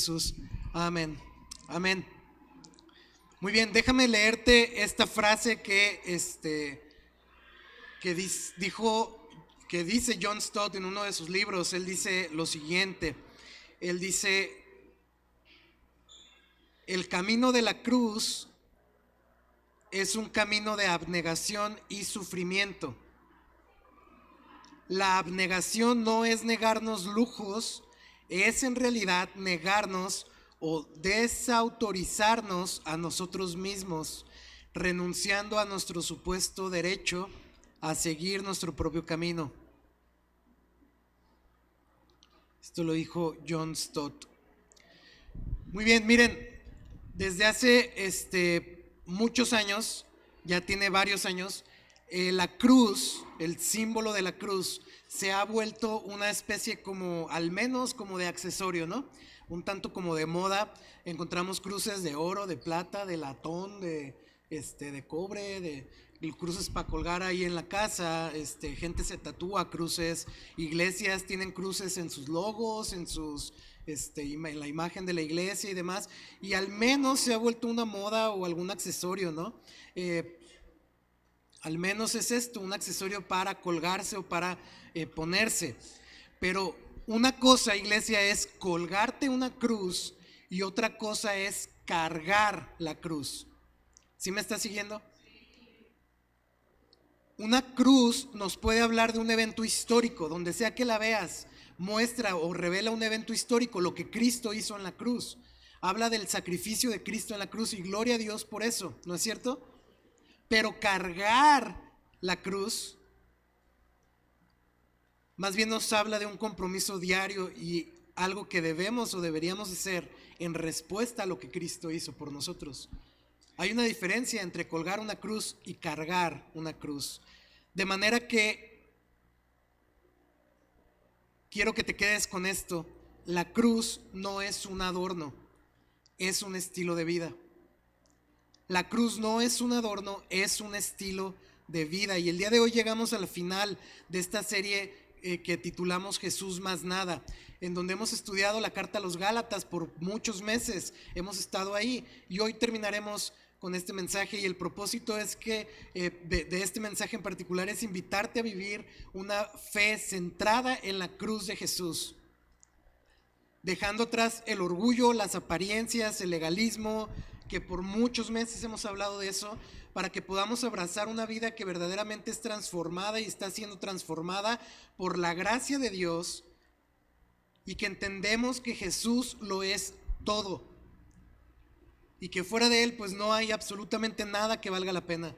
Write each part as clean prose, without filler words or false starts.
Jesús. Amén. Amén. Muy bien, déjame leerte esta frase que dice John Stott en uno de sus libros. Él dice lo siguiente. Él dice: el camino de la cruz es un camino de abnegación y sufrimiento. La abnegación no es negarnos lujos, es en realidad negarnos o desautorizarnos a nosotros mismos, renunciando a nuestro supuesto derecho a seguir nuestro propio camino. Esto lo dijo John Stott. Muy bien, miren, desde hace muchos años, ya tiene varios años, la cruz, el símbolo de la cruz, se ha vuelto una especie como, al menos como de accesorio, ¿no? Un tanto como de moda. Encontramos cruces de oro, de plata, de latón, de cobre, cruces para colgar ahí en la casa. Gente se tatúa cruces, iglesias tienen cruces en sus logos, en la imagen de la iglesia y demás. Y al menos se ha vuelto una moda o algún accesorio, ¿no? Al menos es esto, un accesorio para colgarse o para ponerse. Pero una cosa, iglesia, es colgarte una cruz y otra cosa es cargar la cruz. ¿Sí me está siguiendo? Una cruz nos puede hablar de un evento histórico, donde sea que la veas, muestra o revela un evento histórico, lo que Cristo hizo en la cruz. Habla del sacrificio de Cristo en la cruz y gloria a Dios por eso, ¿no es cierto? Pero cargar la cruz más bien nos habla de un compromiso diario y algo que debemos o deberíamos hacer en respuesta a lo que Cristo hizo por nosotros. Hay una diferencia entre colgar una cruz y cargar una cruz. De manera que quiero que te quedes con esto: la cruz no es un adorno, es un estilo de vida. La cruz no es un adorno, es un estilo de vida. Y el día de hoy llegamos al final de esta serie que titulamos Jesús más nada, en donde hemos estudiado la carta a los Gálatas por muchos meses. Hemos estado ahí y hoy terminaremos con este mensaje, y el propósito es que de este mensaje en particular es invitarte a vivir una fe centrada en la cruz de Jesús, dejando atrás el orgullo, las apariencias, el legalismo, que por muchos meses hemos hablado de eso, para que podamos abrazar una vida que verdaderamente es transformada y está siendo transformada por la gracia de Dios, y que entendemos que Jesús lo es todo y que fuera de Él pues no hay absolutamente nada que valga la pena.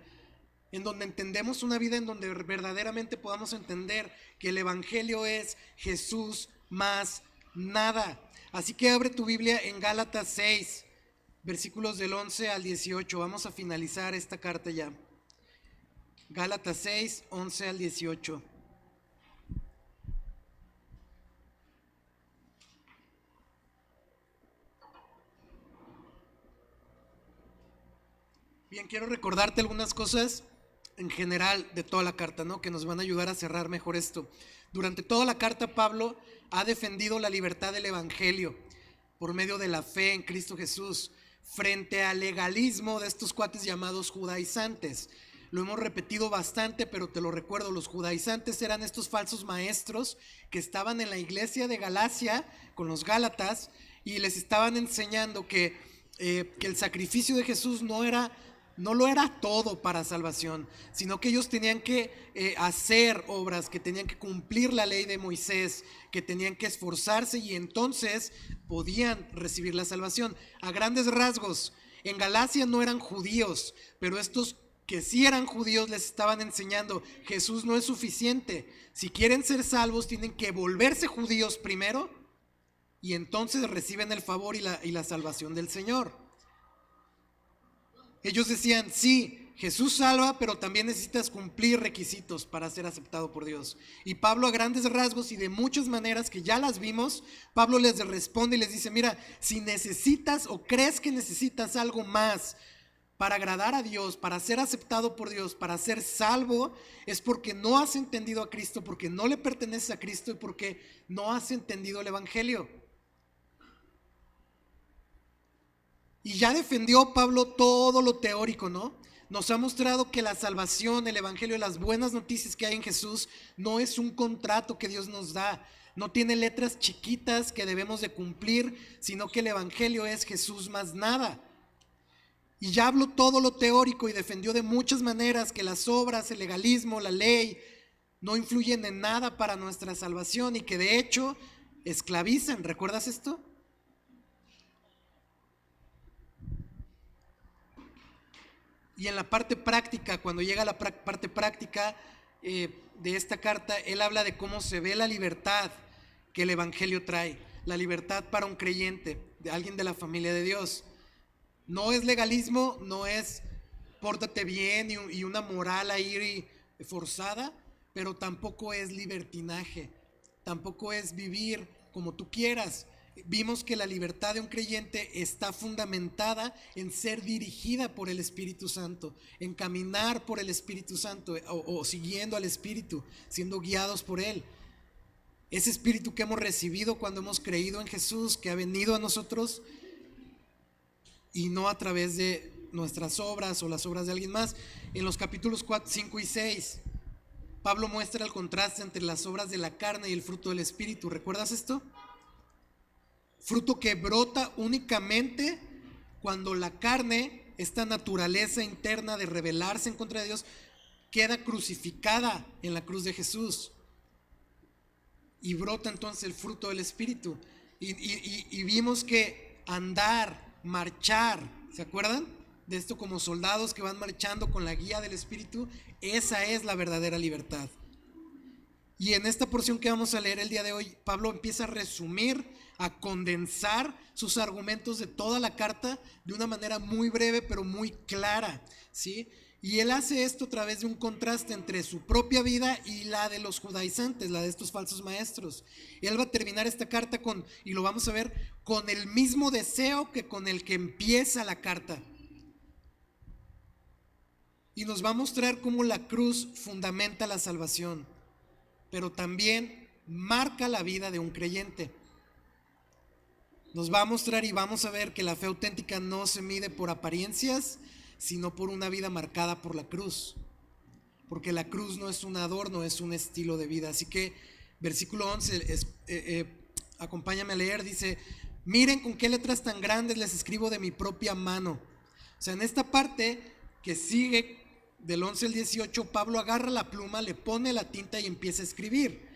En donde entendemos una vida en donde verdaderamente podamos entender que el Evangelio es Jesús más nada. Así que abre tu Biblia en Gálatas 6, versículos del 11 al 18. Vamos a finalizar esta carta ya. Gálatas 6, 11 al 18. Bien, quiero recordarte algunas cosas en general de toda la carta, ¿no? Que nos van a ayudar a cerrar mejor esto. Durante toda la carta, Pablo ha defendido la libertad del Evangelio por medio de la fe en Cristo Jesús, frente al legalismo de estos cuates llamados judaizantes. Lo hemos repetido bastante, pero te lo recuerdo: los judaizantes eran estos falsos maestros que estaban en la iglesia de Galacia con los Gálatas y les estaban enseñando que el sacrificio de Jesús no lo era todo para salvación, sino que ellos tenían que hacer obras, que tenían que cumplir la ley de Moisés, que tenían que esforzarse y entonces podían recibir la salvación. A grandes rasgos, en Galacia no eran judíos, pero estos que sí eran judíos les estaban enseñando: Jesús no es suficiente. Si quieren ser salvos tienen que volverse judíos primero y entonces reciben el favor y la salvación del Señor. Ellos decían: sí, Jesús salva, pero también necesitas cumplir requisitos para ser aceptado por Dios. Y Pablo, a grandes rasgos y de muchas maneras que ya las vimos, Pablo les responde y les dice: mira, si necesitas o crees que necesitas algo más para agradar a Dios, para ser aceptado por Dios, para ser salvo, es porque no has entendido a Cristo, porque no le perteneces a Cristo y porque no has entendido el Evangelio. Y ya defendió Pablo todo lo teórico, ¿no? Nos ha mostrado que la salvación, el evangelio, las buenas noticias que hay en Jesús no es un contrato que Dios nos da. No tiene letras chiquitas que debemos de cumplir, sino que el evangelio es Jesús más nada. Y ya habló todo lo teórico y defendió de muchas maneras que las obras, el legalismo, la ley, no influyen en nada para nuestra salvación y que de hecho esclavizan. ¿Recuerdas esto? Y en la parte práctica, cuando llega a la parte práctica de esta carta, él habla de cómo se ve la libertad que el evangelio trae, la libertad para un creyente, de alguien de la familia de Dios. No es legalismo, no es pórtate bien y una moral ahí forzada, pero tampoco es libertinaje, tampoco es vivir como tú quieras. Vimos que la libertad de un creyente está fundamentada en ser dirigida por el Espíritu Santo, en caminar por el Espíritu Santo o siguiendo al Espíritu, siendo guiados por Él. Ese Espíritu que hemos recibido cuando hemos creído en Jesús, que ha venido a nosotros y no a través de nuestras obras o las obras de alguien más. En los capítulos 4, 5 y 6, Pablo muestra el contraste entre las obras de la carne y el fruto del Espíritu. ¿Recuerdas esto? Fruto que brota únicamente cuando la carne, esta naturaleza interna de rebelarse en contra de Dios, queda crucificada en la cruz de Jesús. Y brota entonces el fruto del Espíritu. Y vimos que andar, marchar, ¿se acuerdan? De esto como soldados que van marchando con la guía del Espíritu, esa es la verdadera libertad. Y en esta porción que vamos a leer el día de hoy, Pablo empieza a resumir, a condensar sus argumentos de toda la carta de una manera muy breve pero muy clara, ¿sí? Y él hace esto a través de un contraste entre su propia vida y la de los judaizantes, la de estos falsos maestros. Él va a terminar esta carta con, y lo vamos a ver, con el mismo deseo que con el que empieza la carta. Y nos va a mostrar cómo la cruz fundamenta la salvación, pero también marca la vida de un creyente. Nos va a mostrar y vamos a ver que la fe auténtica no se mide por apariencias, sino por una vida marcada por la cruz. Porque la cruz no es un adorno, es un estilo de vida. Así que versículo 11, acompáñame a leer, dice: miren con qué letras tan grandes les escribo de mi propia mano. O sea, en esta parte que sigue del 11 al 18, Pablo agarra la pluma, le pone la tinta y empieza a escribir.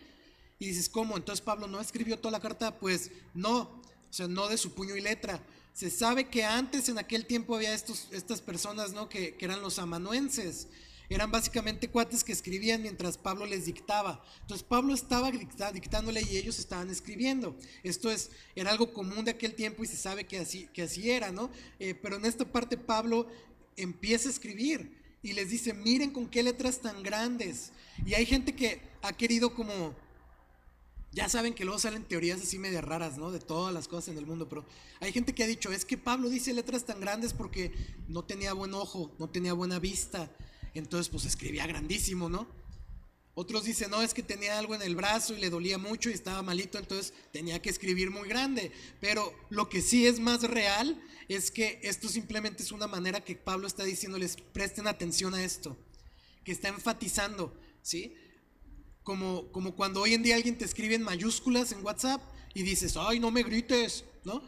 Y dices, ¿cómo? Entonces Pablo no escribió toda la carta. Pues no, o sea, no de su puño y letra. Se sabe que antes, en aquel tiempo, había estas personas, ¿no? que eran los amanuenses. Eran básicamente cuates que escribían mientras Pablo les dictaba. Entonces Pablo estaba dictándole y ellos estaban escribiendo. Esto era algo común de aquel tiempo y se sabe que así era, ¿no? Pero en esta parte Pablo empieza a escribir y les dice, miren con qué letras tan grandes. Y hay gente que ha querido como... Ya saben que luego salen teorías así medio raras, ¿no? De todas las cosas en el mundo, pero hay gente que ha dicho, es que Pablo dice letras tan grandes porque no tenía buen ojo, no tenía buena vista, entonces pues escribía grandísimo, ¿no? Otros dicen, no, es que tenía algo en el brazo y le dolía mucho y estaba malito, entonces tenía que escribir muy grande. Pero lo que sí es más real es que esto simplemente es una manera que Pablo está diciéndoles, presten atención a esto, que está enfatizando, ¿sí? Como cuando hoy en día alguien te escribe en mayúsculas en WhatsApp y dices, ay, no me grites, ¿no?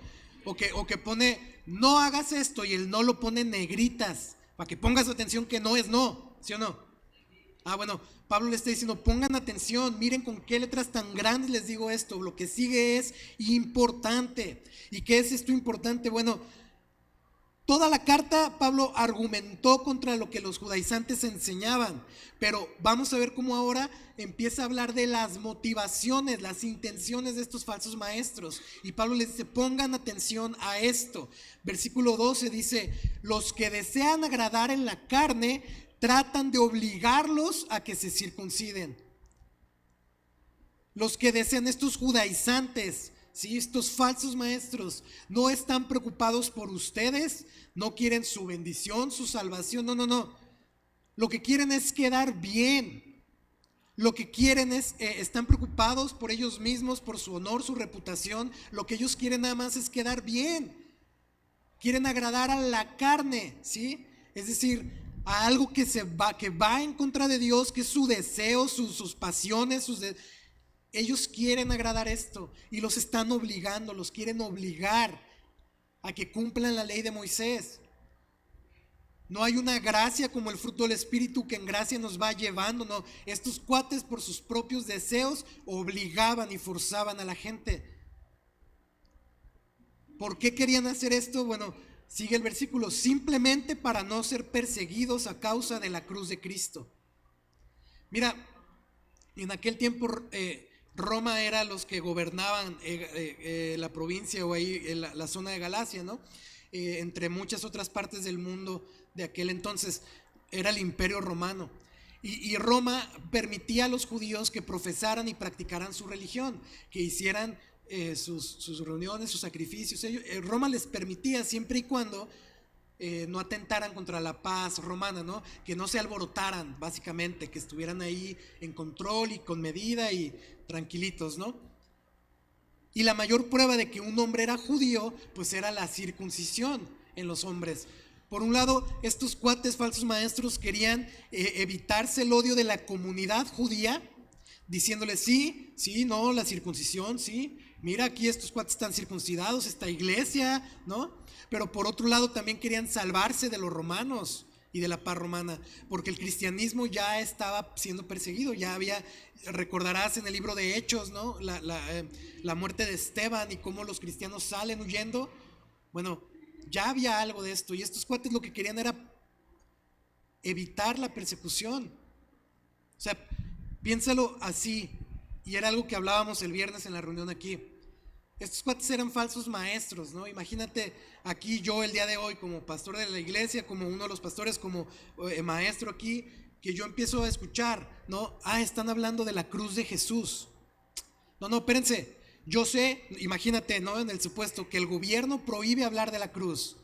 O que pone, no hagas esto, y el no lo pone en negritas, para que pongas atención que no es no, ¿sí o no? Ah, bueno, Pablo le está diciendo, pongan atención, miren con qué letras tan grandes les digo esto, lo que sigue es importante. ¿Y qué es esto importante? Bueno, toda la carta Pablo argumentó contra lo que los judaizantes enseñaban, pero vamos a ver cómo ahora empieza a hablar de las motivaciones, las intenciones de estos falsos maestros. Y Pablo les dice, pongan atención a esto. Versículo 12 dice, los que desean agradar en la carne tratan de obligarlos a que se circunciden. Los que desean, estos judaizantes, ¿sí? Estos falsos maestros no están preocupados por ustedes, no quieren su bendición, su salvación, no. Lo que quieren es quedar bien. Lo que quieren es, están preocupados por ellos mismos, por su honor, su reputación. Lo que ellos quieren nada más es quedar bien. quieren agradar a la carne, ¿sí? Es decir, a algo que va en contra de Dios, que es su deseo, sus pasiones, ellos quieren agradar esto y los están obligando, los quieren obligar a que cumplan la ley de Moisés. No hay una gracia como el fruto del Espíritu que en gracia nos va llevando, no. Estos cuates por sus propios deseos obligaban y forzaban a la gente. ¿Por qué querían hacer esto? Bueno, sigue el versículo, simplemente para no ser perseguidos a causa de la cruz de Cristo. Mira, en aquel tiempo Roma era los que gobernaban la provincia o ahí la zona de Galacia, ¿no? Entre muchas otras partes del mundo de aquel entonces era el Imperio Romano. Y Roma permitía a los judíos que profesaran y practicaran su religión, que hicieran sus reuniones, sus sacrificios. Roma les permitía siempre y cuando no atentaran contra la paz romana, ¿no? Que no se alborotaran, básicamente, que estuvieran ahí en control y con medida y tranquilitos, ¿no? Y la mayor prueba de que un hombre era judío, pues era la circuncisión en los hombres. Por un lado, estos cuates falsos maestros querían evitarse el odio de la comunidad judía, diciéndoles, sí, no, la circuncisión, sí, mira, aquí estos cuates están circuncidados, esta iglesia, ¿no? Pero por otro lado también querían salvarse de los romanos y de la paz romana, porque el cristianismo ya estaba siendo perseguido, ya había, recordarás en el libro de Hechos, ¿no? La muerte de Esteban y cómo los cristianos salen huyendo. Bueno, ya había algo de esto, y estos cuates lo que querían era evitar la persecución. O sea, piénsalo así, y era algo que hablábamos el viernes en la reunión aquí. Estos cuates eran falsos maestros, ¿no? Imagínate aquí yo el día de hoy como pastor de la iglesia, como uno de los pastores, como maestro aquí, que yo empiezo a escuchar, ¿no? Están hablando de la cruz de Jesús. No, espérense. Yo sé, imagínate, ¿no? En el supuesto que el gobierno prohíbe hablar de la cruz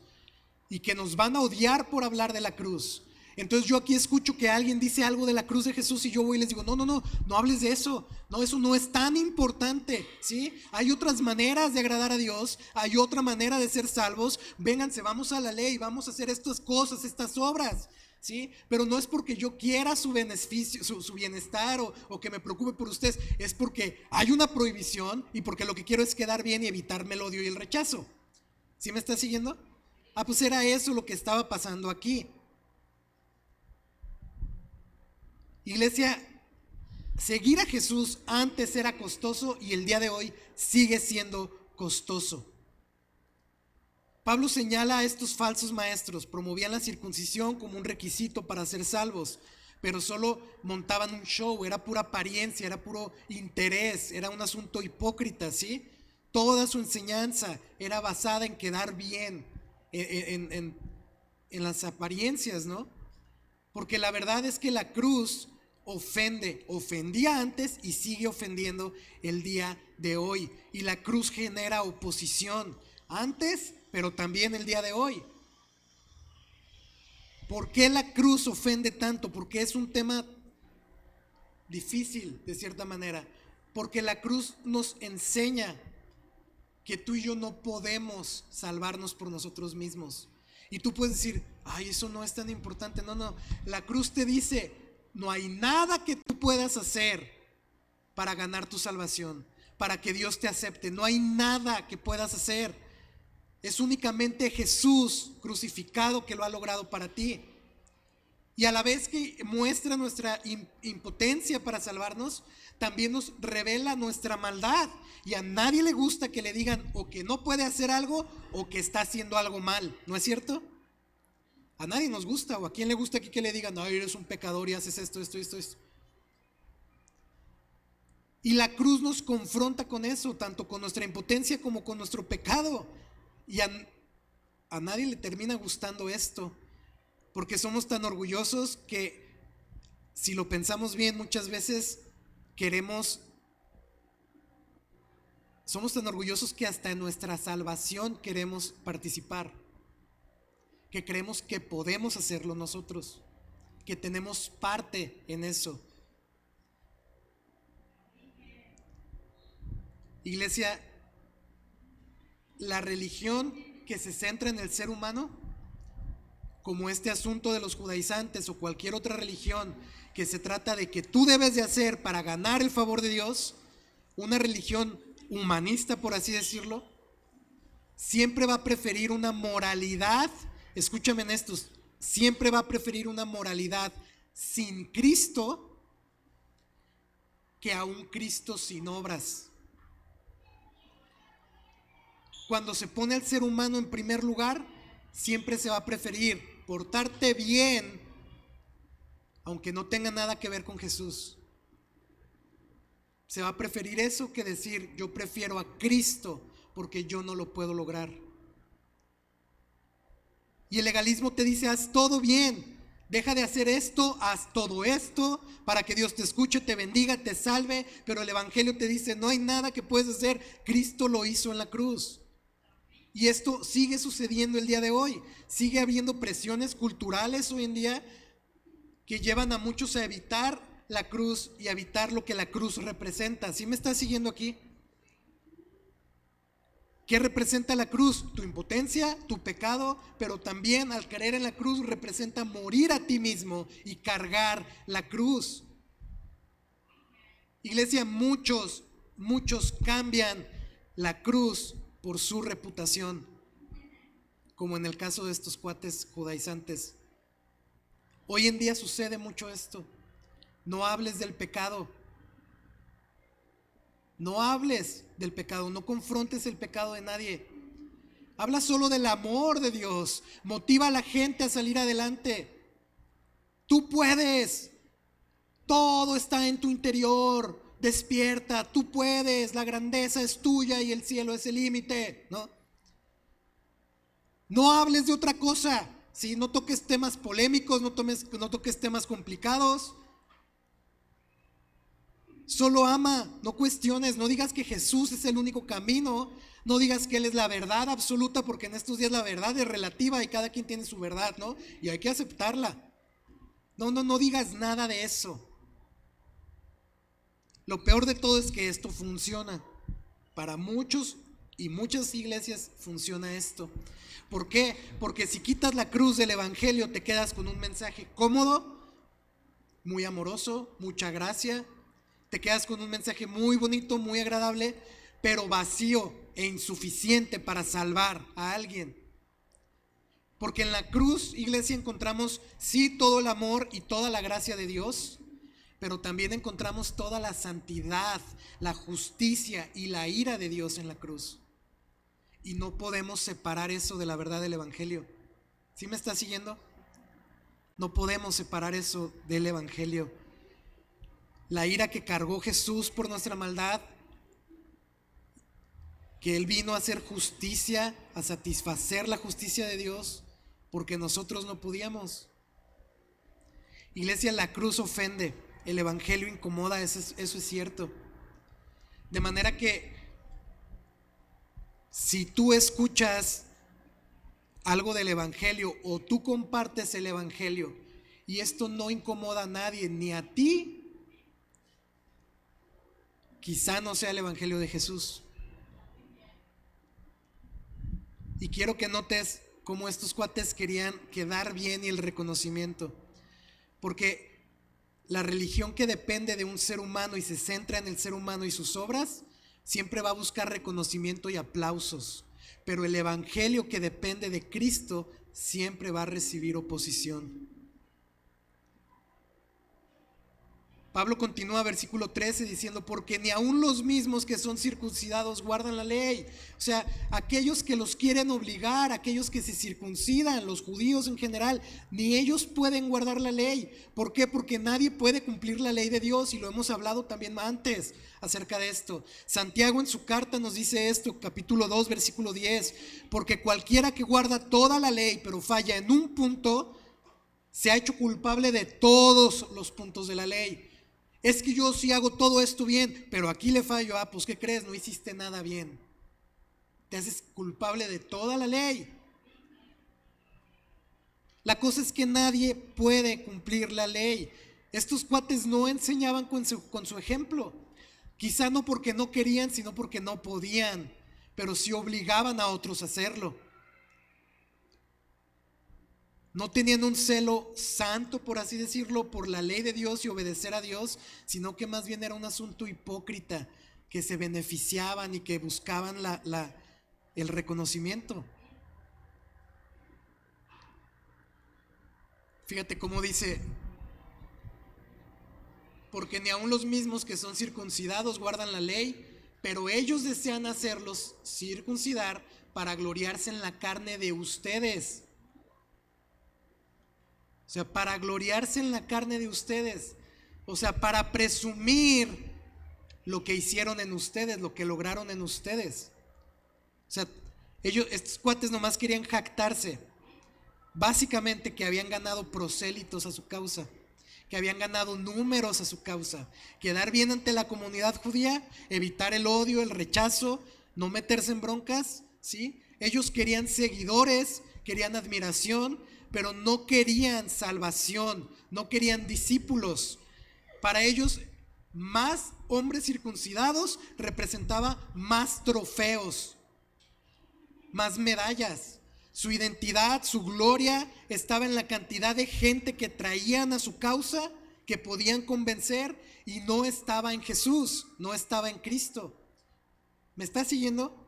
y que nos van a odiar por hablar de la cruz. Entonces yo aquí escucho que alguien dice algo de la cruz de Jesús y yo voy y les digo, no hables de eso. No, eso no es tan importante, ¿sí? Hay otras maneras de agradar a Dios, hay otra manera de ser salvos. Vénganse, vamos a la ley, vamos a hacer estas cosas, estas obras, ¿sí? Pero no es porque yo quiera su beneficio, su bienestar o que me preocupe por ustedes, es porque hay una prohibición y porque lo que quiero es quedar bien y evitarme el odio y el rechazo. ¿Sí me está siguiendo? Pues era eso lo que estaba pasando aquí. Iglesia, seguir a Jesús antes era costoso y el día de hoy sigue siendo costoso. Pablo señala a estos falsos maestros, promovían la circuncisión como un requisito para ser salvos, pero solo montaban un show, era pura apariencia, era puro interés, era un asunto hipócrita, ¿sí? Toda su enseñanza era basada en quedar bien, en las apariencias, ¿no? Porque la verdad es que la cruz ofendía antes y sigue ofendiendo el día de hoy. Y la cruz genera oposición antes, pero también el día de hoy. ¿Por qué la cruz ofende tanto? Porque es un tema difícil, de cierta manera. Porque la cruz nos enseña que tú y yo no podemos salvarnos por nosotros mismos. Y tú puedes decir, eso no es tan importante. No, la cruz te dice, no hay nada que tú puedas hacer para ganar tu salvación, para que Dios te acepte. No hay nada que puedas hacer. Es únicamente Jesús crucificado que lo ha logrado para ti. Y a la vez que muestra nuestra impotencia para salvarnos, también nos revela nuestra maldad. Y a nadie le gusta que le digan o que no puede hacer algo o que está haciendo algo mal, ¿no es cierto? A nadie nos gusta, o a quién le gusta aquí que le digan, no, eres un pecador y haces esto. Y la cruz nos confronta con eso, tanto con nuestra impotencia como con nuestro pecado. Y a nadie le termina gustando esto, porque somos tan orgullosos que, si lo pensamos bien, muchas veces somos tan orgullosos que hasta en nuestra salvación queremos participar, que creemos que podemos hacerlo nosotros, que tenemos parte en eso. Iglesia, la religión que se centra en el ser humano, como este asunto de los judaizantes o cualquier otra religión que se trata de que tú debes de hacer para ganar el favor de Dios, una religión humanista, por así decirlo, siempre va a preferir una moralidad, escúchame en esto, siempre va a preferir una moralidad sin Cristo que a un Cristo sin obras. Cuando se pone al ser humano en primer lugar, siempre se va a preferir portarte bien, aunque no tenga nada que ver con Jesús. Se va a preferir eso que decir, yo prefiero a Cristo porque yo no lo puedo lograr. Y el legalismo te dice, haz todo bien, deja de hacer esto, haz todo esto, para que Dios te escuche, te bendiga, te salve. Pero el evangelio te dice, no hay nada que puedes hacer, Cristo lo hizo en la cruz. Y esto sigue sucediendo el día de hoy. Sigue habiendo presiones culturales hoy en día que llevan a muchos a evitar la cruz y a evitar lo que la cruz representa. ¿Sí me estás siguiendo aquí? ¿Qué representa la cruz? Tu impotencia, tu pecado, pero también al creer en la cruz representa morir a ti mismo y cargar la cruz. Iglesia, muchos cambian la cruz por su reputación, como en el caso de estos cuates judaizantes. Hoy en día sucede mucho esto. No hables del pecado. No hables del pecado, no confrontes el pecado de nadie. Habla solo del amor de Dios. Motiva a la gente a salir adelante. Tú puedes. Todo está en tu interior. Despierta, tú puedes. La grandeza es tuya y el cielo es el límite, ¿no? No hables de otra cosa. ¿Sí? No toques temas polémicos, no toques temas complicados. Solo ama, no cuestiones, no digas que Jesús es el único camino, no digas que Él es la verdad absoluta, porque en estos días la verdad es relativa y cada quien tiene su verdad, ¿no? Y hay que aceptarla. No digas nada de eso. Lo peor de todo es que esto funciona. Para muchos y muchas iglesias funciona esto. ¿Por qué? Porque si quitas la cruz del evangelio te quedas con un mensaje cómodo, muy amoroso, mucha gracia. Te quedas con un mensaje muy bonito, muy agradable, pero vacío e insuficiente para salvar a alguien. Porque en la cruz, iglesia, encontramos sí todo el amor y toda la gracia de Dios, pero también encontramos toda la santidad, la justicia y la ira de Dios en la cruz. Y no podemos separar eso de la verdad del evangelio. ¿Sí me estás siguiendo? No podemos separar eso del evangelio. La ira que cargó Jesús por nuestra maldad, que Él vino a hacer justicia, a satisfacer la justicia de Dios, porque nosotros no podíamos. Iglesia, la cruz ofende, el evangelio incomoda, eso es cierto. De manera que si tú escuchas algo del evangelio o tú compartes el evangelio y esto no incomoda a nadie, ni a ti, quizá no sea el evangelio de Jesús. Y quiero que notes cómo estos cuates querían quedar bien y el reconocimiento. Porque la religión que depende de un ser humano y se centra en el ser humano y sus obras, siempre va a buscar reconocimiento y aplausos. Pero el evangelio que depende de Cristo siempre va a recibir oposición. Pablo continúa versículo 13 diciendo, porque ni aun los mismos que son circuncidados guardan la ley. O sea, aquellos que los quieren obligar, aquellos que se circuncidan, los judíos en general, ni ellos pueden guardar la ley. ¿Por qué? Porque nadie puede cumplir la ley de Dios, y lo hemos hablado también antes acerca de esto. Santiago en su carta nos dice esto, capítulo 2, versículo 10, porque cualquiera que guarda toda la ley, pero falla en un punto, se ha hecho culpable de todos los puntos de la ley. Es que yo sí hago todo esto bien, pero aquí le fallo. Pues ¿qué crees? No hiciste nada bien. Te haces culpable de toda la ley. La cosa es que nadie puede cumplir la ley. Estos cuates no enseñaban con su ejemplo. Quizá no porque no querían, sino porque no podían, pero sí obligaban a otros a hacerlo. No tenían un celo santo, por así decirlo, por la ley de Dios y obedecer a Dios, sino que más bien era un asunto hipócrita, que se beneficiaban y que buscaban el reconocimiento. Fíjate cómo dice, porque ni aun los mismos que son circuncidados guardan la ley, pero ellos desean hacerlos circuncidar para gloriarse en la carne de ustedes. O sea, para gloriarse en la carne de ustedes. O sea, para presumir lo que hicieron en ustedes, lo que lograron en ustedes. O sea, estos cuates nomás querían jactarse. Básicamente que habían ganado prosélitos a su causa, que habían ganado números a su causa, quedar bien ante la comunidad judía, evitar el odio, el rechazo, no meterse en broncas, ¿sí? Ellos querían seguidores, querían admiración, pero no querían salvación, no querían discípulos. Para ellos, más hombres circuncidados representaba más trofeos, más medallas. Su identidad, su gloria estaba en la cantidad de gente que traían a su causa, que podían convencer, y no estaba en Jesús, no estaba en Cristo. ¿Me está siguiendo?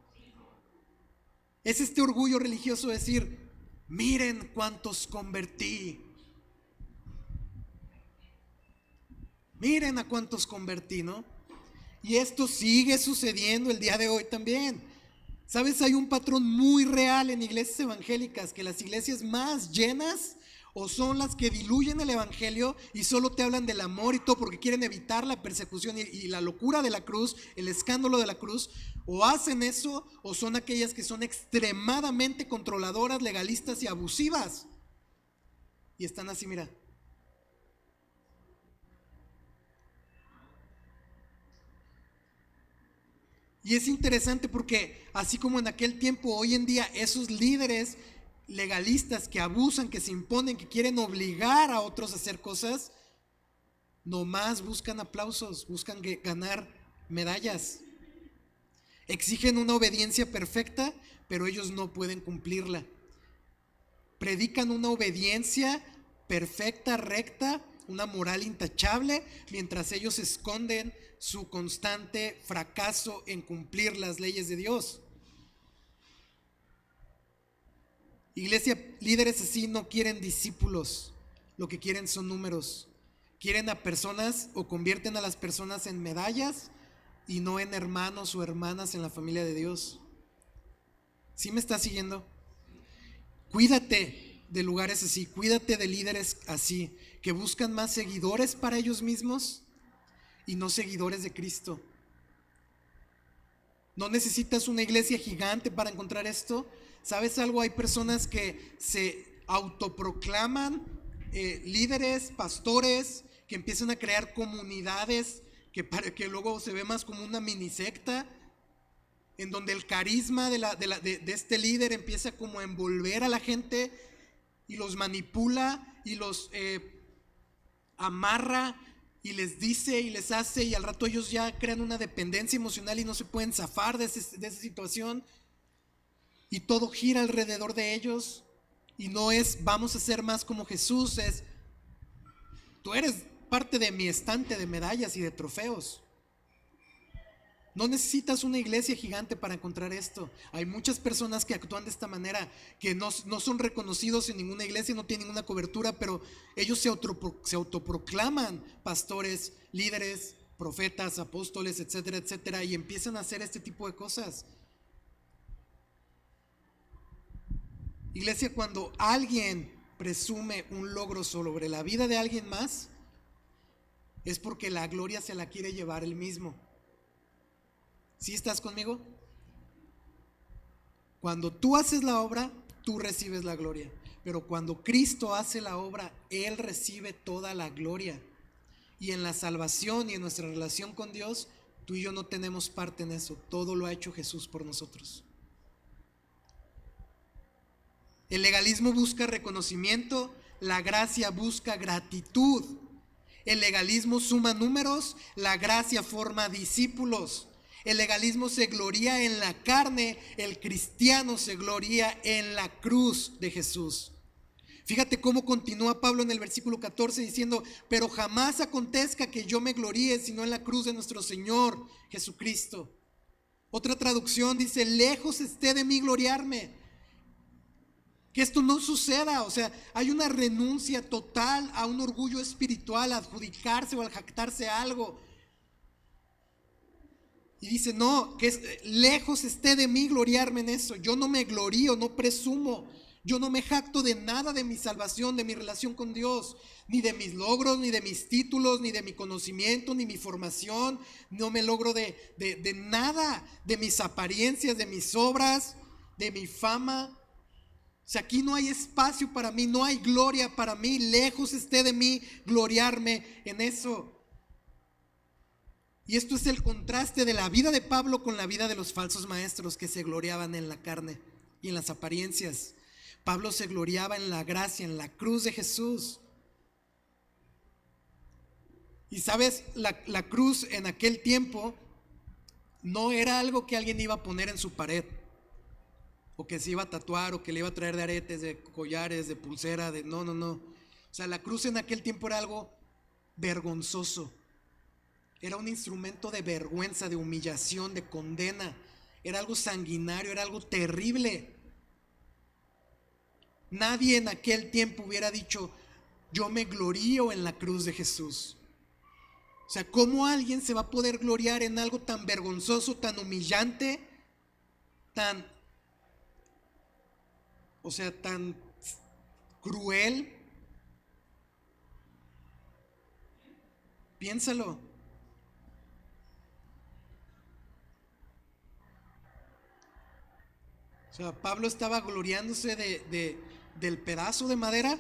Es este orgullo religioso de decir, miren cuántos convertí. Miren a cuántos convertí, ¿no? Y esto sigue sucediendo el día de hoy también. ¿Sabes? Hay un patrón muy real en iglesias evangélicas, que las iglesias más llenas o son las que diluyen el evangelio y solo te hablan del amor y todo porque quieren evitar la persecución y la locura de la cruz, el escándalo de la cruz. O hacen eso, o son aquellas que son extremadamente controladoras, legalistas y abusivas. Y están así, mira. Y es interesante porque así como en aquel tiempo, hoy en día esos líderes legalistas que abusan, que se imponen, que quieren obligar a otros a hacer cosas, nomás buscan aplausos, buscan ganar medallas. Exigen una obediencia perfecta, pero ellos no pueden cumplirla. Predican una obediencia perfecta, recta, una moral intachable, mientras ellos esconden su constante fracaso en cumplir las leyes de Dios. Iglesia, líderes así no quieren discípulos, lo que quieren son números. Quieren a personas o convierten a las personas en medallas y no en hermanos o hermanas en la familia de Dios. ¿Sí me está siguiendo? Cuídate de lugares así, cuídate de líderes así, que buscan más seguidores para ellos mismos y no seguidores de Cristo. No necesitas una iglesia gigante para encontrar esto. ¿Sabes algo? Hay personas que se autoproclaman líderes, pastores, que empiezan a crear comunidades que luego se ve más como una mini secta, en donde el carisma de este líder empieza como a envolver a la gente y los manipula y los amarra y les dice y les hace, y al rato ellos ya crean una dependencia emocional y no se pueden zafar de esa situación, y todo gira alrededor de ellos. Y no es vamos a ser más como Jesús, es tú eres parte de mi estante de medallas y de trofeos. No necesitas una iglesia gigante para encontrar esto. Hay muchas personas que actúan de esta manera, que no son reconocidos en ninguna iglesia, no tienen ninguna cobertura, pero ellos se autoproclaman pastores, líderes, profetas, apóstoles, etcétera, etcétera, y empiezan a hacer este tipo de cosas. Iglesia, cuando alguien presume un logro sobre la vida de alguien más, es porque la gloria se la quiere llevar él mismo. ¿Sí estás conmigo? Cuando tú haces la obra, tú recibes la gloria. Pero cuando Cristo hace la obra, Él recibe toda la gloria. Y en la salvación y en nuestra relación con Dios, tú y yo no tenemos parte en eso. Todo lo ha hecho Jesús por nosotros. El legalismo busca reconocimiento, la gracia busca gratitud. El legalismo suma números, la gracia forma discípulos. El legalismo se gloría en la carne, el cristiano se gloría en la cruz de Jesús. Fíjate cómo continúa Pablo en el versículo 14 diciendo: pero jamás acontezca que yo me gloríe sino en la cruz de nuestro Señor Jesucristo. Otra traducción dice: lejos esté de mí gloriarme. Que esto no suceda. O sea, hay una renuncia total a un orgullo espiritual, a adjudicarse o a jactarse algo. Y dice: no, lejos esté de mí gloriarme en eso. Yo no me glorío, no presumo. Yo no me jacto de nada de mi salvación, de mi relación con Dios, ni de mis logros, ni de mis títulos, ni de mi conocimiento, ni mi formación. No me logro de nada, de mis apariencias, de mis obras, de mi fama. O sea, aquí no hay espacio para mí, no hay gloria para mí. Lejos esté de mí gloriarme en eso. Y esto es el contraste de la vida de Pablo con la vida de los falsos maestros que se gloriaban en la carne y en las apariencias. Pablo se gloriaba en la gracia, en la cruz de Jesús. Y sabes, la cruz en aquel tiempo no era algo que alguien iba a poner en su pared, o que se iba a tatuar, o que le iba a traer de aretes, de collares, de pulsera, no. O sea, la cruz en aquel tiempo era algo vergonzoso. Era un instrumento de vergüenza, de humillación, de condena. Era algo sanguinario, era algo terrible. Nadie en aquel tiempo hubiera dicho: yo me glorío en la cruz de Jesús. O sea, ¿cómo alguien se va a poder gloriar en algo tan vergonzoso, tan humillante, tan cruel? Piénsalo. O sea, Pablo estaba gloriándose del pedazo de madera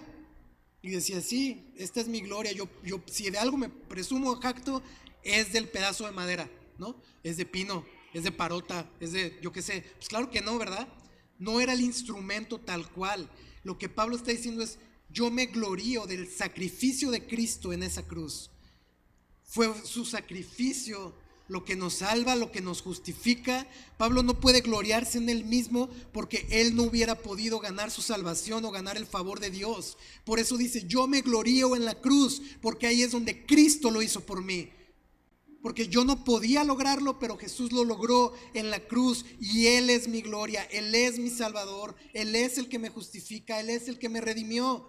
y decía: sí, esta es mi gloria. Yo si de algo me presumo, jacto, es del pedazo de madera, ¿no? Es de pino, es de parota, es de, yo qué sé. Pues claro que no, ¿verdad? No era el instrumento tal cual. Lo que Pablo está diciendo es: yo me glorío del sacrificio de Cristo en esa cruz. Fue su sacrificio lo que nos salva, lo que nos justifica. Pablo no puede gloriarse en él mismo porque él no hubiera podido ganar su salvación o ganar el favor de Dios. Por eso dice: yo me glorío en la cruz, porque ahí es donde Cristo lo hizo por mí. Porque yo no podía lograrlo, pero Jesús lo logró en la cruz, y Él es mi gloria, Él es mi Salvador, Él es el que me justifica, Él es el que me redimió.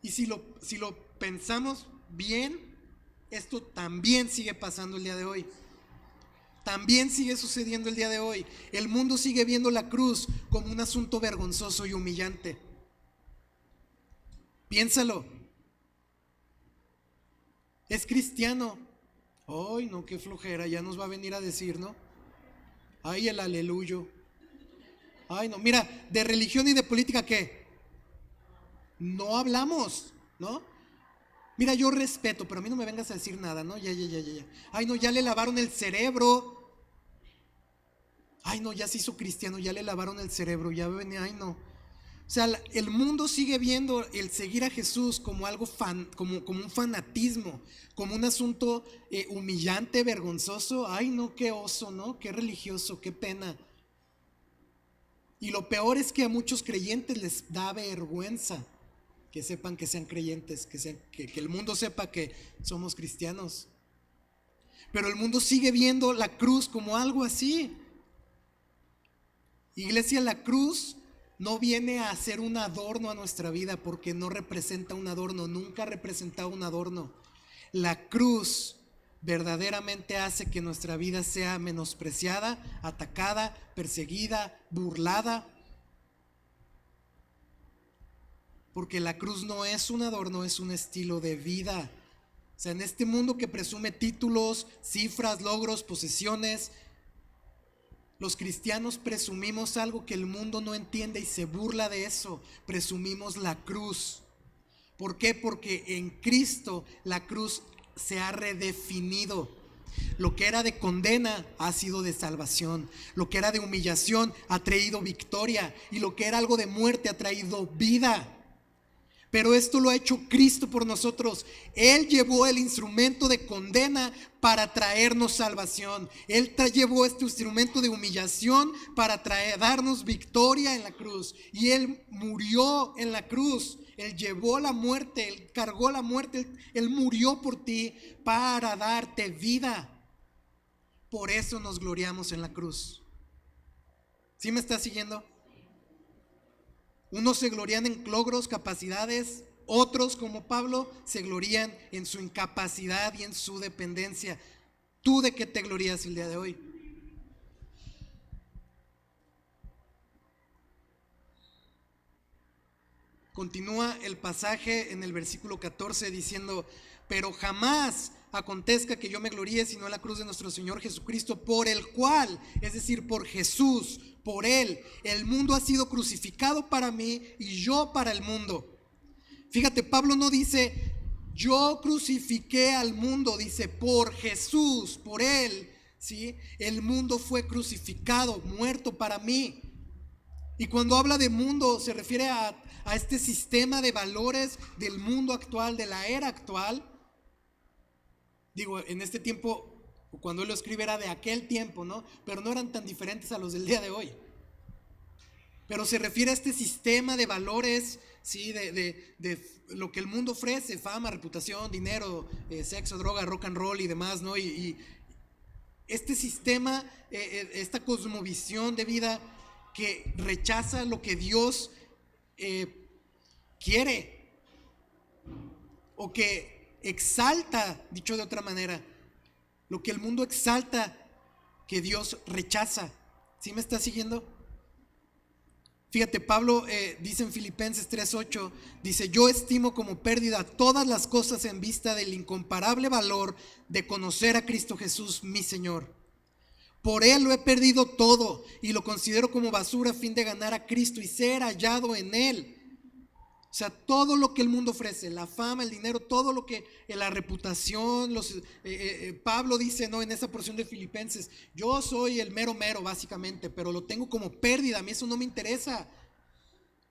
Y si lo pensamos bien, esto también sigue pasando el día de hoy. También sigue sucediendo el día de hoy. El mundo sigue viendo la cruz como un asunto vergonzoso y humillante. Piénsalo. Es cristiano. Ay, no, qué flojera, ya nos va a venir a decir, ¿no? Ay, el aleluyo. Ay, no, mira, de religión y de política, ¿qué? No hablamos, ¿no? Mira, yo respeto, pero a mí no me vengas a decir nada, ¿no? Ya. Ay, no, ya le lavaron el cerebro. Ay, no, ya se hizo cristiano, ya le lavaron el cerebro, ya venía, ay, no. O sea, el mundo sigue viendo el seguir a Jesús como algo como un fanatismo, como un asunto humillante, vergonzoso. Ay, no, qué oso, ¿no? Qué religioso, qué pena. Y lo peor es que a muchos creyentes les da vergüenza que sepan que sean creyentes, que el mundo sepa que somos cristianos. Pero el mundo sigue viendo la cruz como algo así. Iglesia, la cruz no viene a ser un adorno a nuestra vida, porque no representa un adorno, nunca ha representado un adorno. La cruz verdaderamente hace que nuestra vida sea menospreciada, atacada, perseguida, burlada. Porque la cruz no es un adorno, es un estilo de vida. O sea, en este mundo que presume títulos, cifras, logros, posesiones, los cristianos presumimos algo que el mundo no entiende y se burla de eso. Presumimos la cruz. ¿Por qué? Porque en Cristo la cruz se ha redefinido. Lo que era de condena ha sido de salvación. Lo que era de humillación ha traído victoria. Y lo que era algo de muerte ha traído vida. Pero esto lo ha hecho Cristo por nosotros. Él llevó el instrumento de condena para traernos salvación. Él llevó este instrumento de humillación para darnos victoria en la cruz. Y Él murió en la cruz. Él llevó la muerte, Él cargó la muerte. Él murió por ti para darte vida. Por eso nos gloriamos en la cruz. ¿Sí me estás siguiendo? Unos se glorían en logros, capacidades, otros como Pablo se glorían en su incapacidad y en su dependencia. ¿Tú de qué te glorías el día de hoy? Continúa el pasaje en el versículo 14 diciendo: pero jamás acontezca que yo me gloríe sino en la cruz de nuestro Señor Jesucristo, por el cual, es decir, por Jesús, por Él, el mundo ha sido crucificado para mí y yo para el mundo. Fíjate, Pablo no dice yo crucifiqué al mundo, dice por Jesús, por Él, ¿sí? El mundo fue crucificado, muerto para mí. Y cuando habla de mundo se refiere a este sistema de valores del mundo actual, de la era actual. Digo, en este tiempo, cuando él lo escribe era de aquel tiempo, ¿no? Pero no eran tan diferentes a los del día de hoy. Pero se refiere a este sistema de valores, ¿sí? De lo que el mundo ofrece: fama, reputación, dinero, sexo, droga, rock and roll y demás, ¿no? Y este sistema, esta cosmovisión de vida que rechaza lo que Dios quiere, o que exalta, dicho de otra manera, lo que el mundo exalta, que Dios rechaza. ¿Sí me está siguiendo? Fíjate, Pablo dice en Filipenses 3:8, dice: yo estimo como pérdida todas las cosas en vista del incomparable valor de conocer a Cristo Jesús, mi Señor. Por Él lo he perdido todo y lo considero como basura a fin de ganar a Cristo y ser hallado en Él. O sea, todo lo que el mundo ofrece, la fama, el dinero, todo lo que, la reputación, Pablo dice, ¿no?, en esa porción de Filipenses: yo soy el mero mero básicamente, pero lo tengo como pérdida, a mí eso no me interesa.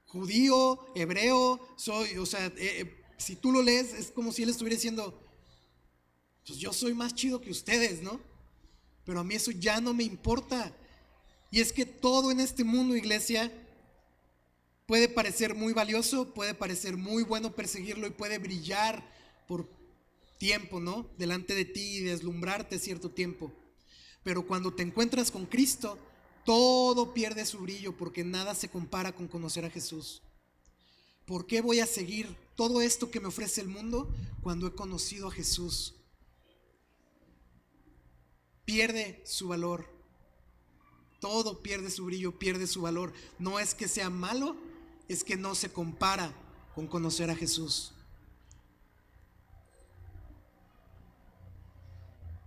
Judío, hebreo, soy, o sea, si tú lo lees es como si él estuviera diciendo: pues yo soy más chido que ustedes, ¿no? Pero a mí eso ya no me importa. Y es que todo en este mundo, iglesia, puede parecer muy valioso, puede parecer muy bueno perseguirlo y puede brillar por tiempo, ¿no?, delante de ti y deslumbrarte cierto tiempo. Pero cuando te encuentras con Cristo, todo pierde su brillo, porque nada se compara con conocer a Jesús. ¿Por qué voy a seguir todo esto que me ofrece el mundo cuando he conocido a Jesús? Pierde su valor. Todo pierde su brillo, pierde su valor. No es que sea malo, es que no se compara con conocer a Jesús.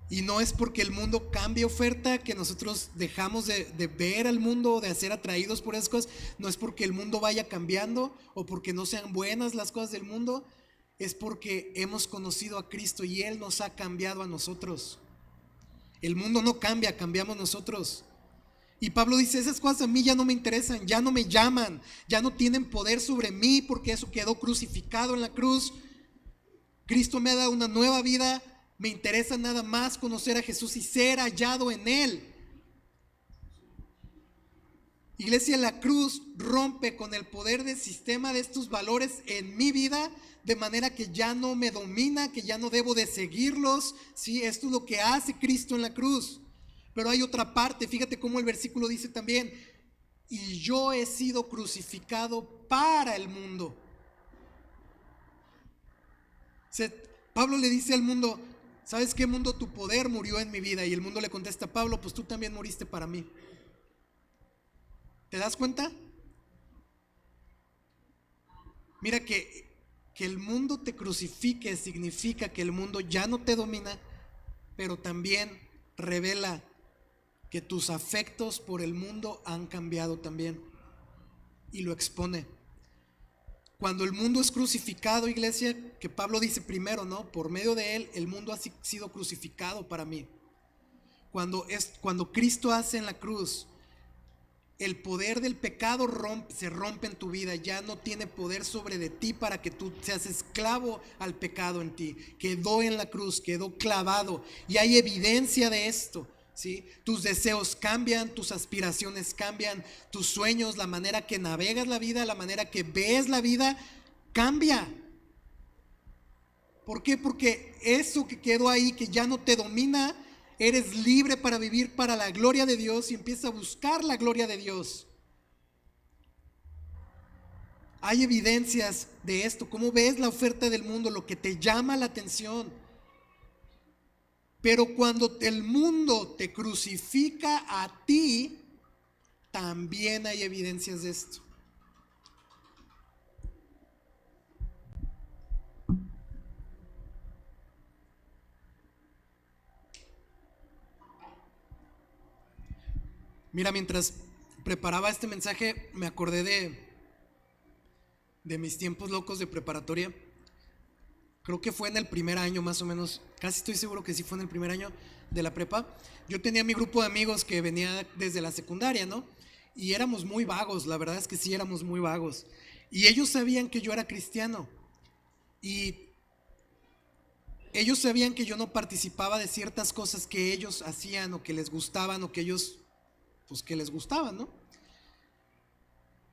Y no es porque el mundo cambie oferta que nosotros dejamos de ver al mundo, de ser atraídos por esas cosas. No es porque el mundo vaya cambiando o porque no sean buenas las cosas del mundo. Es porque hemos conocido a Cristo y Él nos ha cambiado a nosotros. El mundo no cambia, cambiamos nosotros. Y Pablo dice: esas cosas a mí ya no me interesan, ya no me llaman, ya no tienen poder sobre mí, porque eso quedó crucificado en la cruz. Cristo me ha dado una nueva vida. Me interesa nada más conocer a Jesús y ser hallado en Él. Iglesia, la cruz rompe con el poder del sistema de estos valores en mi vida, de manera que ya no me domina, que ya no debo de seguirlos. Sí, esto es lo que hace Cristo en la cruz. Pero hay otra parte, fíjate cómo el versículo dice también: y yo he sido crucificado para el mundo. Pablo le dice al mundo: ¿sabes qué, mundo? Tu poder murió en mi vida. Y el mundo le contesta a Pablo: pues tú también moriste para mí. ¿Te das cuenta? Mira, que el mundo te crucifique significa que el mundo ya no te domina, pero también revela que tus afectos por el mundo han cambiado también, y lo expone. Cuando el mundo es crucificado, iglesia, que Pablo dice primero, ¿no?, por medio de él el mundo ha sido crucificado para mí. Cuando Cristo hace en la cruz el poder del pecado se rompe en tu vida, ya no tiene poder sobre de ti para que tú seas esclavo al pecado en ti. Quedó en la cruz, quedó clavado y hay evidencia de esto, ¿sí? Tus deseos cambian, tus aspiraciones cambian, tus sueños, la manera que navegas la vida, la manera que ves la vida, cambia. ¿Por qué? Porque eso que quedó ahí, que ya no te domina, eres libre para vivir para la gloria de Dios y empieza a buscar la gloria de Dios. Hay evidencias de esto. ¿Cómo ves la oferta del mundo? Lo que te llama la atención. Pero cuando el mundo te crucifica a ti, también hay evidencias de esto. Mira, mientras preparaba este mensaje, me acordé de mis tiempos locos de preparatoria. Creo que fue en el primer año más o menos, casi estoy seguro que sí fue en el primer año de la prepa. Yo tenía mi grupo de amigos que venía desde la secundaria, ¿no? Y éramos muy vagos, la verdad es que sí éramos muy vagos. Y ellos sabían que yo era cristiano. Y ellos sabían que yo no participaba de ciertas cosas que ellos hacían o que les gustaban o que ellos, pues que les gustaban, ¿no?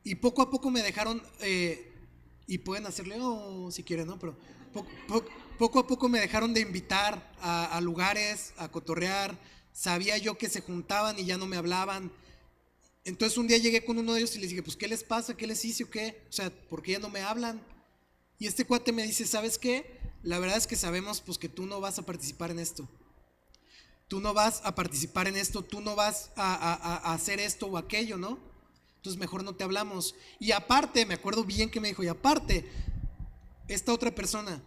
Y poco a poco me dejaron, y pueden hacerle, si quieren, ¿no? Pero poco a poco me dejaron de invitar a lugares, a cotorrear. Sabía yo que se juntaban y ya no me hablaban. Entonces un día llegué con uno de ellos y les dije, pues ¿qué les pasa? ¿Qué les hice o qué? O sea, ¿por qué ya no me hablan? Y este cuate me dice, ¿sabes qué? La verdad es que sabemos pues que tú no vas a participar en esto. Tú no vas a participar en esto, tú no vas a hacer esto o aquello, ¿no? Entonces mejor no te hablamos. Y aparte, me acuerdo bien que me dijo, y aparte, esta otra persona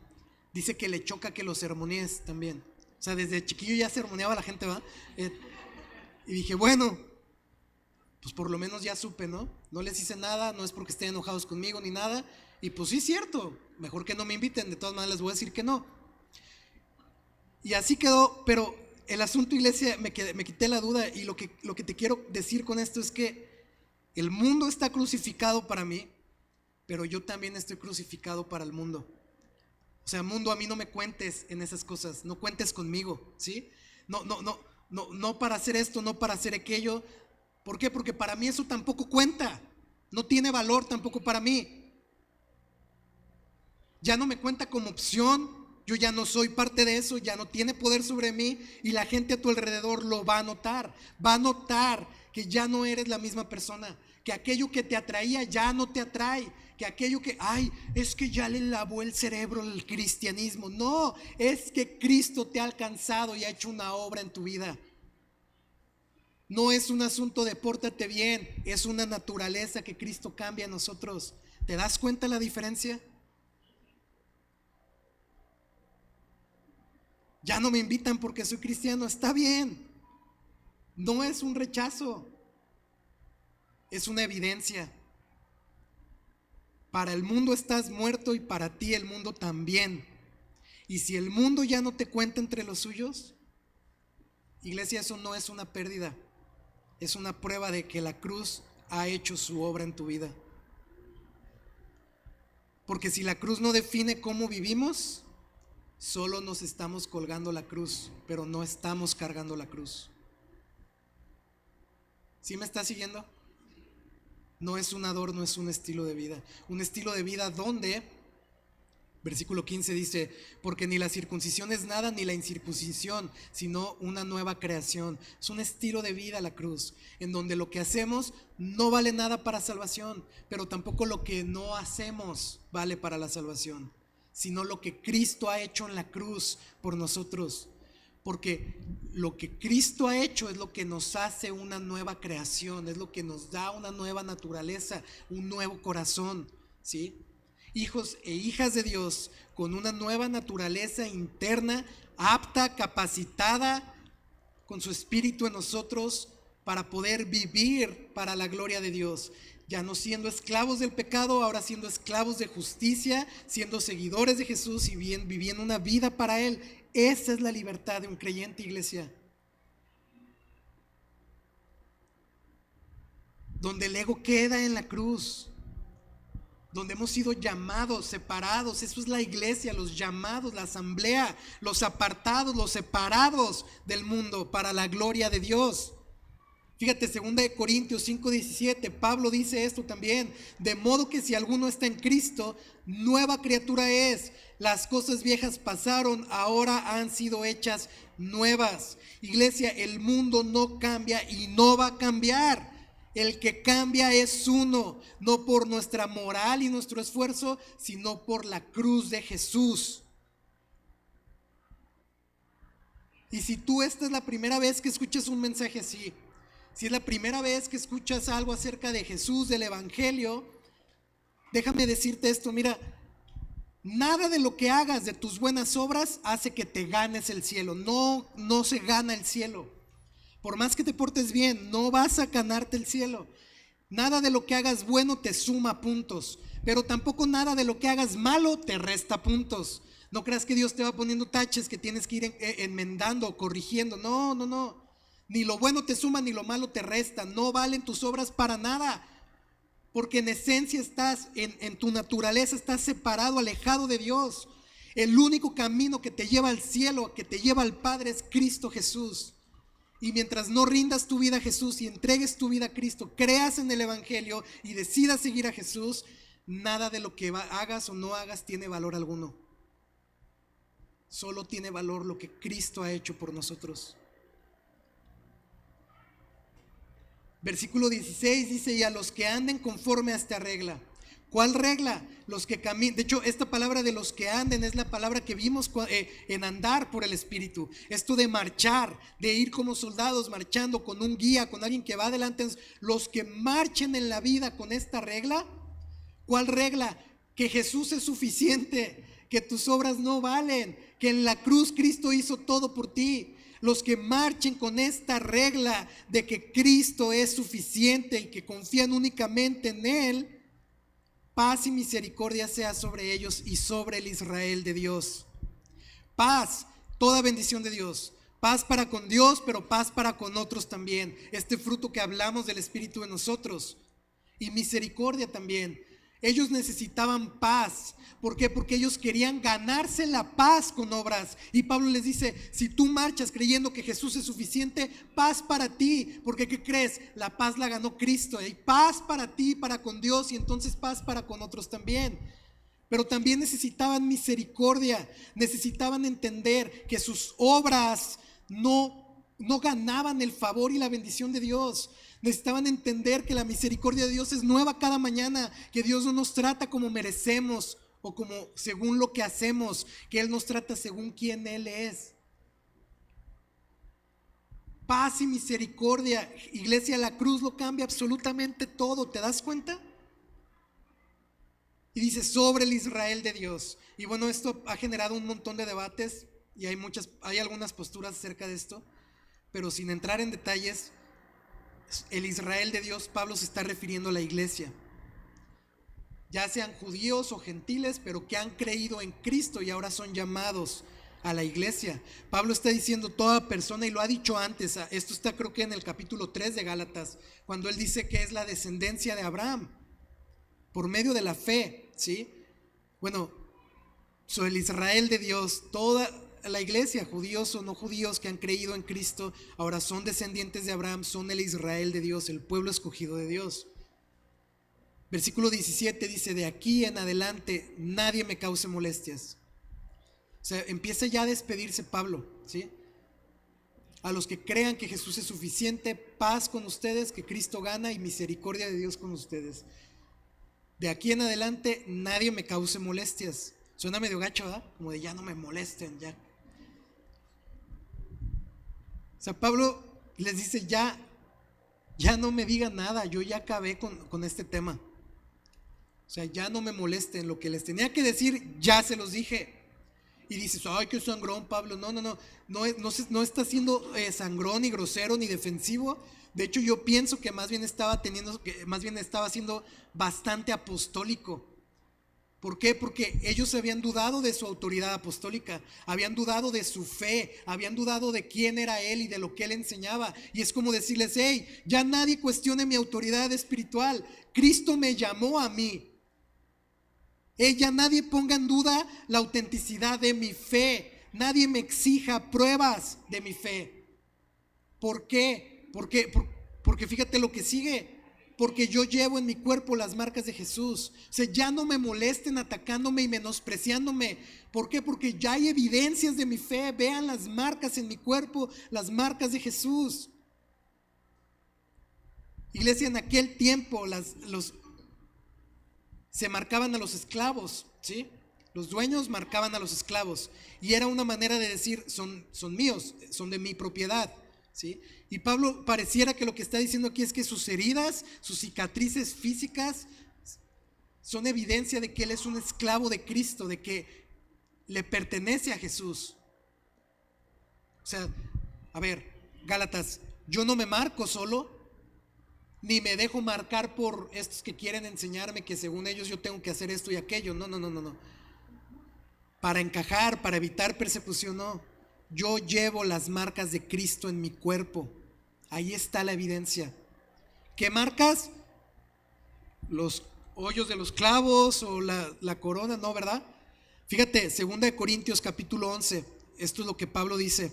dice que le choca que lo sermonees también. O sea, desde chiquillo ya sermoneaba a la gente, ¿va? Y dije, bueno, pues por lo menos ya supe, ¿no? No les hice nada, no es porque estén enojados conmigo ni nada. Y pues sí es cierto, mejor que no me inviten, de todas maneras les voy a decir que no. Y así quedó, pero el asunto, iglesia, me quité la duda y lo que te quiero decir con esto es que el mundo está crucificado para mí, pero yo también estoy crucificado para el mundo. O sea, mundo, a mí no me cuentes en esas cosas, no cuentes conmigo, ¿sí? No para hacer esto, no para hacer aquello. ¿Por qué? Porque para mí eso tampoco cuenta, no tiene valor tampoco para mí. Ya no me cuenta como opción, yo ya no soy parte de eso, ya no tiene poder sobre mí y la gente a tu alrededor lo va a notar que ya no eres la misma persona, que aquello que te atraía ya no te atrae, que aquello que, es que ya le lavó el cerebro el cristianismo. No, es que Cristo te ha alcanzado y ha hecho una obra en tu vida. No es un asunto de pórtate bien, es una naturaleza que Cristo cambia en nosotros. ¿Te das cuenta la diferencia? Ya no me invitan porque soy cristiano, está bien. No es un rechazo, es una evidencia. Para el mundo estás muerto y para ti el mundo también. Y si el mundo ya no te cuenta entre los suyos, iglesia, eso no es una pérdida, es una prueba de que la cruz ha hecho su obra en tu vida. Porque si la cruz no define cómo vivimos, solo nos estamos colgando la cruz, pero no estamos cargando la cruz. ¿Sí me está siguiendo? No es un adorno, es un estilo de vida. Un estilo de vida donde, versículo 15 dice, porque ni la circuncisión es nada, ni la incircuncisión, sino una nueva creación. Es un estilo de vida la cruz, en donde lo que hacemos no vale nada para salvación, pero tampoco lo que no hacemos vale para la salvación, sino lo que Cristo ha hecho en la cruz por nosotros. Porque lo que Cristo ha hecho es lo que nos hace una nueva creación, es lo que nos da una nueva naturaleza, un nuevo corazón, ¿sí? Hijos e hijas de Dios con una nueva naturaleza interna, apta, capacitada, con su espíritu en nosotros para poder vivir para la gloria de Dios. Ya no siendo esclavos del pecado, ahora siendo esclavos de justicia, siendo seguidores de Jesús y viviendo una vida para Él. Esa es la libertad de un creyente, iglesia. donde el ego queda en la cruz, donde hemos sido llamados, separados. Eso es la iglesia, los llamados, la asamblea, los apartados, los separados del mundo para la gloria de Dios. Fíjate, 2 Corintios 5:17, Pablo dice esto también: de modo que si alguno está en Cristo, nueva criatura es. Las cosas viejas pasaron, ahora han sido hechas nuevas. Iglesia, el mundo no cambia y no va a cambiar. El que cambia es uno, no por nuestra moral y nuestro esfuerzo, sino por la cruz de Jesús. Y si tú esta es la primera vez que escuchas un mensaje así, si es la primera vez que escuchas algo acerca de Jesús, del Evangelio, déjame decirte esto: mira, nada de lo que hagas de tus buenas obras hace que te ganes el cielo. No se gana el cielo. Por más que te portes bien, no vas a ganarte el cielo. Nada de lo que hagas bueno te suma puntos, pero tampoco nada de lo que hagas malo te resta puntos. No creas que Dios te va poniendo taches que tienes que ir enmendando o corrigiendo. No. Ni lo bueno te suma ni lo malo te resta. No valen tus obras para nada, porque en esencia estás, en tu naturaleza estás separado, alejado de Dios. El único camino que te lleva al cielo, que te lleva al Padre, es Cristo Jesús. Y mientras no rindas tu vida a Jesús y entregues tu vida a Cristo, creas en el Evangelio y decidas seguir a Jesús, nada de lo que hagas o no hagas tiene valor alguno. Solo tiene valor lo que Cristo ha hecho por nosotros. Versículo 16 dice: y a los que anden conforme a esta regla. ¿Cuál regla? Los que caminen. De hecho, esta palabra de los que anden es la palabra que vimos en andar por el Espíritu. Esto de marchar, de ir como soldados marchando con un guía, con alguien que va adelante. Los que marchen en la vida con esta regla. ¿Cuál regla? Que Jesús es suficiente, que tus obras no valen, que en la cruz Cristo hizo todo por ti. Los que marchen con esta regla de que Cristo es suficiente y que confían únicamente en Él, paz y misericordia sea sobre ellos y sobre el Israel de Dios. Paz, toda bendición de Dios. Paz para con Dios, pero paz para con otros también. Este fruto que hablamos del Espíritu en nosotros. Y misericordia también. Ellos necesitaban paz. ¿Por qué? Porque ellos querían ganarse la paz con obras. Y Pablo les dice: si tú marchas creyendo que Jesús es suficiente, paz para ti. Porque ¿qué crees? La paz la ganó Cristo. Hay paz para ti, para con Dios, y entonces paz para con otros también. Pero también necesitaban misericordia. Necesitaban entender que sus obras no ganaban el favor y la bendición de Dios. Necesitaban entender que la misericordia de Dios es nueva cada mañana, que Dios no nos trata como merecemos o como según lo que hacemos, que Él nos trata según quién Él es. Paz y misericordia. Iglesia, la cruz lo cambia absolutamente todo. ¿Te das cuenta? Y dice: sobre el Israel de Dios. Y bueno, esto ha generado un montón de debates y hay algunas posturas acerca de esto, pero sin entrar en detalles, el Israel de Dios, Pablo se está refiriendo a la iglesia, ya sean judíos o gentiles, pero que han creído en Cristo y ahora son llamados a la iglesia. Pablo está diciendo toda persona, y lo ha dicho antes, esto está creo que en el capítulo 3 de Gálatas, cuando él dice que es la descendencia de Abraham por medio de la fe, ¿sí? Bueno, soy el Israel de Dios, toda la iglesia, judíos o no judíos que han creído en Cristo, ahora son descendientes de Abraham, son el Israel de Dios, el pueblo escogido de Dios. Versículo 17 dice: de aquí en adelante nadie me cause molestias. O sea, empieza ya a despedirse Pablo, ¿sí? A los que crean que Jesús es suficiente, paz con ustedes, que Cristo gana, y misericordia de Dios con ustedes. De aquí en adelante nadie me cause molestias. Suena medio gacho, ¿verdad? Como de ya no me molesten, ya. O sea, Pablo les dice: ya no me digan nada, yo ya acabé con este tema. O sea, ya no me molesten, lo que les tenía que decir ya se los dije. Y dices: ay, qué sangrón, Pablo. No está siendo sangrón, ni grosero, ni defensivo. De hecho, yo pienso que más bien estaba siendo bastante apostólico. ¿Por qué? Porque ellos habían dudado de su autoridad apostólica, habían dudado de su fe, habían dudado de quién era él y de lo que él enseñaba. Y es como decirles, hey, ya nadie cuestione mi autoridad espiritual, Cristo me llamó a mí. Ya nadie ponga en duda la autenticidad de mi fe, nadie me exija pruebas de mi fe. ¿Por qué? Porque fíjate lo que sigue. Porque yo llevo en mi cuerpo las marcas de Jesús. O sea, ya no me molesten atacándome y menospreciándome. ¿Por qué? Porque ya hay evidencias de mi fe. Vean las marcas en mi cuerpo, las marcas de Jesús. Iglesia, en aquel tiempo se marcaban a los esclavos, ¿sí? Los dueños marcaban a los esclavos. Y era una manera de decir, son míos, son de mi propiedad, ¿sí? Y Pablo pareciera que lo que está diciendo aquí es que sus heridas, sus cicatrices físicas son evidencia de que él es un esclavo de Cristo, de que le pertenece a Jesús. O sea, a ver, Gálatas, yo no me marco solo, ni me dejo marcar por estos que quieren enseñarme que según ellos yo tengo que hacer esto y aquello. No. Para encajar, para evitar persecución, no. Yo llevo las marcas de Cristo en mi cuerpo. Ahí está la evidencia. ¿Qué marcas? Los hoyos de los clavos o la corona, no, ¿verdad? Fíjate, 2 Corintios capítulo 11, esto es lo que Pablo dice.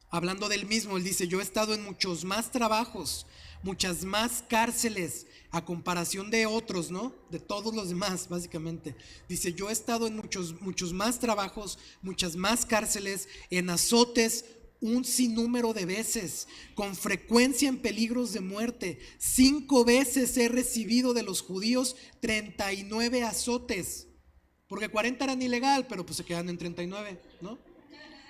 Hablando del mismo, él dice, yo he estado en muchos más trabajos, muchas más cárceles, a comparación de otros, ¿no? De todos los demás, básicamente. Dice, yo he estado en muchos más trabajos, muchas más cárceles, en azotes, un sinnúmero de veces, con frecuencia en peligros de muerte. 5 veces he recibido de los judíos 39 azotes, porque 40 eran ilegal, pero pues se quedan en 39, ¿no?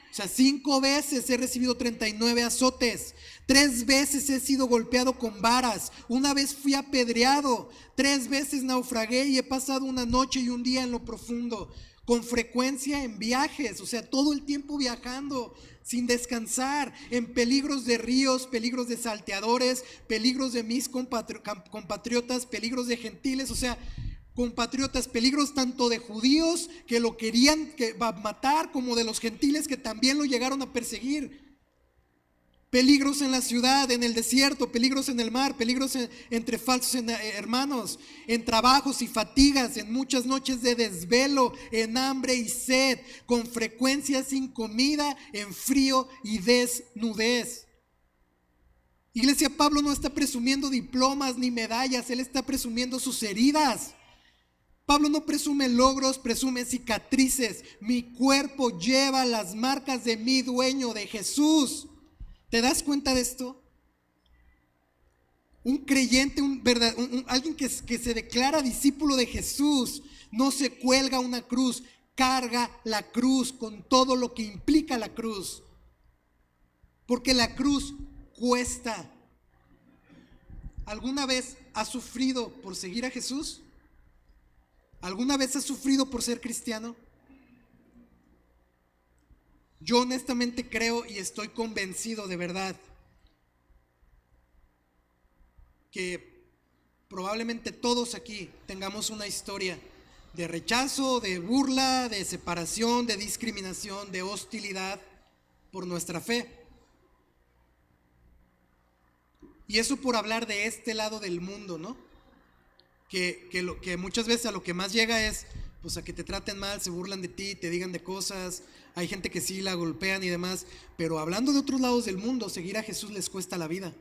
O sea, 5 veces he recibido 39 azotes, 3 veces he sido golpeado con varas, una vez fui apedreado, 3 veces naufragué y he pasado una noche y un día en lo profundo, con frecuencia en viajes, o sea, todo el tiempo viajando, sin descansar, en peligros de ríos, peligros de salteadores, peligros de mis compatriotas, peligros de gentiles, o sea, compatriotas, peligros tanto de judíos que lo querían matar, como de los gentiles que también lo llegaron a perseguir. Peligros en la ciudad, en el desierto, peligros en el mar, peligros entre falsos hermanos, en trabajos y fatigas, en muchas noches de desvelo, en hambre y sed, con frecuencia sin comida, en frío y desnudez. Iglesia, Pablo no está presumiendo diplomas ni medallas, él está presumiendo sus heridas. Pablo no presume logros, presume cicatrices. Mi cuerpo lleva las marcas de mi dueño, de Jesús. ¿Te das cuenta de esto? Un creyente, alguien que se declara discípulo de Jesús, no se cuelga una cruz, carga la cruz con todo lo que implica la cruz. Porque la cruz cuesta. ¿Alguna vez has sufrido por seguir a Jesús? ¿Alguna vez has sufrido por ser cristiano? Yo honestamente creo y estoy convencido de verdad que probablemente todos aquí tengamos una historia de rechazo, de burla, de separación, de discriminación, de hostilidad por nuestra fe. Y eso por hablar de este lado del mundo, ¿no? Que muchas veces a lo que más llega es pues a que te traten mal, se burlan de ti, te digan de cosas, hay gente que sí la golpean y demás, pero hablando de otros lados del mundo, seguir a Jesús les cuesta la vida.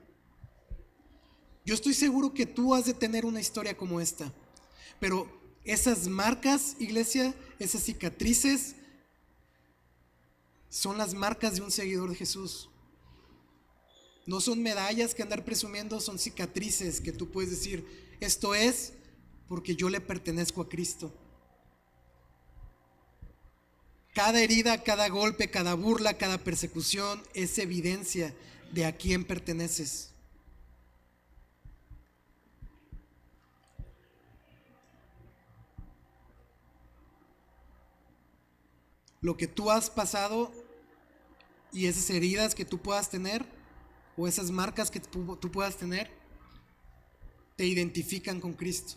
Yo estoy seguro que tú has de tener una historia como esta, pero esas marcas, iglesia, esas cicatrices, son las marcas de un seguidor de Jesús. No son medallas que andar presumiendo, son cicatrices que tú puedes decir, esto es porque yo le pertenezco a Cristo. Cada herida, cada golpe, cada burla, cada persecución es evidencia de a quién perteneces. Lo que tú has pasado y esas heridas que tú puedas tener o esas marcas que tú puedas tener te identifican con Cristo.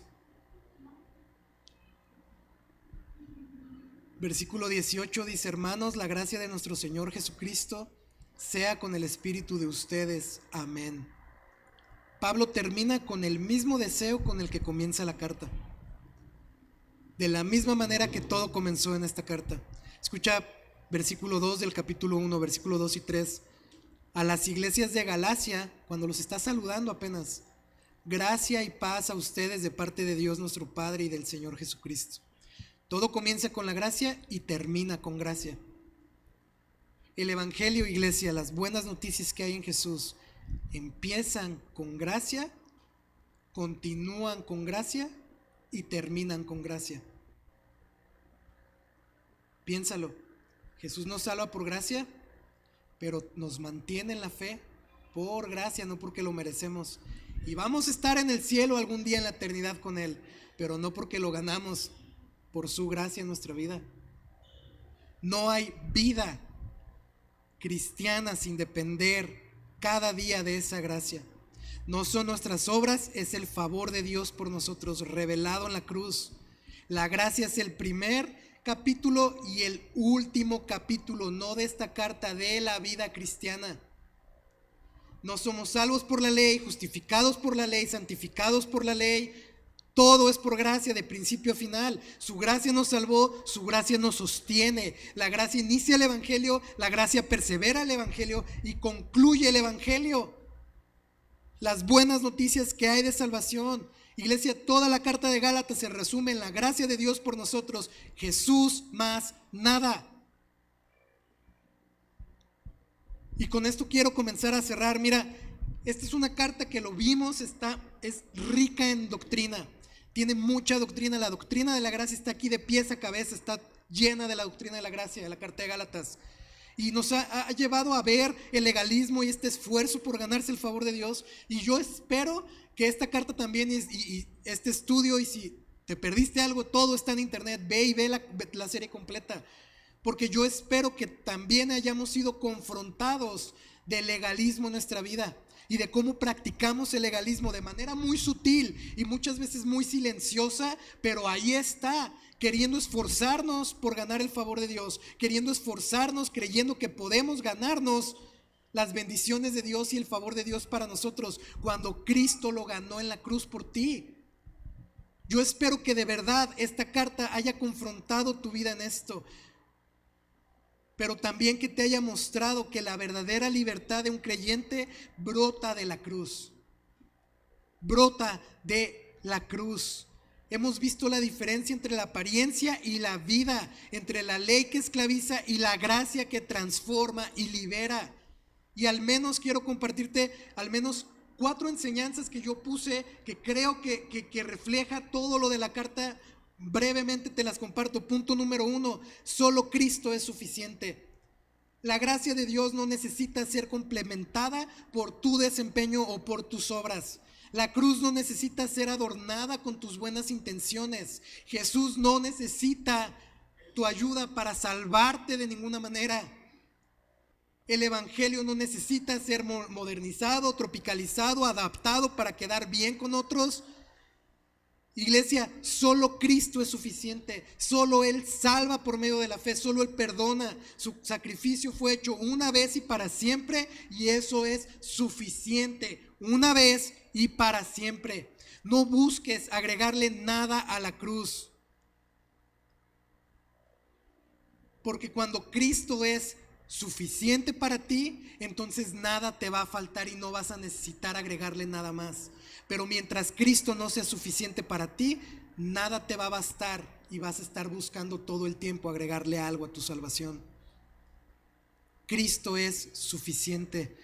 Versículo 18 dice: hermanos, la gracia de nuestro Señor Jesucristo sea con el espíritu de ustedes. Amén. Pablo termina con el mismo deseo con el que comienza la carta. De la misma manera que todo comenzó en esta carta. Escucha versículo 2 del capítulo 1, versículo 2 y 3. A las iglesias de Galacia, cuando los está saludando apenas: gracia y paz a ustedes de parte de Dios nuestro Padre y del Señor Jesucristo. Todo comienza con la gracia y termina con gracia. El Evangelio, iglesia, las buenas noticias que hay en Jesús, empiezan con gracia, continúan con gracia y terminan con gracia. Piénsalo. Jesús nos salva por gracia, pero nos mantiene en la fe por gracia, no porque lo merecemos. Y vamos a estar en el cielo algún día en la eternidad con Él, pero no porque lo ganamos, por su gracia en nuestra vida. No hay vida cristiana sin depender cada día de esa gracia. No son nuestras obras, es el favor de Dios por nosotros revelado en la cruz. La gracia es el primer capítulo y el último capítulo, no de esta carta, de la vida cristiana. No somos salvos por la ley, justificados por la ley, santificados por la ley. Todo es por gracia de principio a final. Su gracia nos salvó, su gracia nos sostiene. La gracia inicia el Evangelio, la gracia persevera el Evangelio y concluye el Evangelio. Las buenas noticias que hay de salvación. Iglesia, toda la carta de Gálatas se resume en la gracia de Dios por nosotros. Jesús más nada. Y con esto quiero comenzar a cerrar. Mira, esta es una carta que lo vimos, es rica en doctrina. Tiene mucha doctrina. La doctrina de la gracia está aquí de pies a cabeza. Está llena de la doctrina de la gracia, de la carta de Gálatas. Y nos ha llevado a ver el legalismo y este esfuerzo por ganarse el favor de Dios. Y yo espero que esta carta también y este estudio, y si te perdiste algo, todo está en internet. Ve y ve la serie completa. Porque yo espero que también hayamos sido confrontados del legalismo en nuestra vida y de cómo practicamos el legalismo de manera muy sutil y muchas veces muy silenciosa, pero ahí está, queriendo esforzarnos por ganar el favor de Dios, queriendo esforzarnos, creyendo que podemos ganarnos las bendiciones de Dios y el favor de Dios para nosotros, cuando Cristo lo ganó en la cruz por ti. Yo espero que de verdad esta carta haya confrontado tu vida en esto, pero también que te haya mostrado que la verdadera libertad de un creyente brota de la cruz. Brota de la cruz. Hemos visto la diferencia entre la apariencia y la vida, entre la ley que esclaviza y la gracia que transforma y libera. Y al menos quiero compartirte al menos 4 enseñanzas que yo puse, que creo que refleja todo lo de la carta. Brevemente te las comparto. Punto número 1, solo Cristo es suficiente. La gracia de Dios no necesita ser complementada por tu desempeño o por tus obras. La cruz no necesita ser adornada con tus buenas intenciones. Jesús no necesita tu ayuda para salvarte de ninguna manera. El Evangelio no necesita ser modernizado, tropicalizado, adaptado para quedar bien con otros. Iglesia, solo Cristo es suficiente, solo Él salva por medio de la fe, solo Él perdona. Su sacrificio fue hecho una vez y para siempre, y eso es suficiente, una vez y para siempre. No busques agregarle nada a la cruz, porque cuando Cristo es suficiente para ti, entonces nada te va a faltar y no vas a necesitar agregarle nada más. Pero mientras Cristo no sea suficiente para ti, nada te va a bastar y vas a estar buscando todo el tiempo agregarle algo a tu salvación. Cristo es suficiente.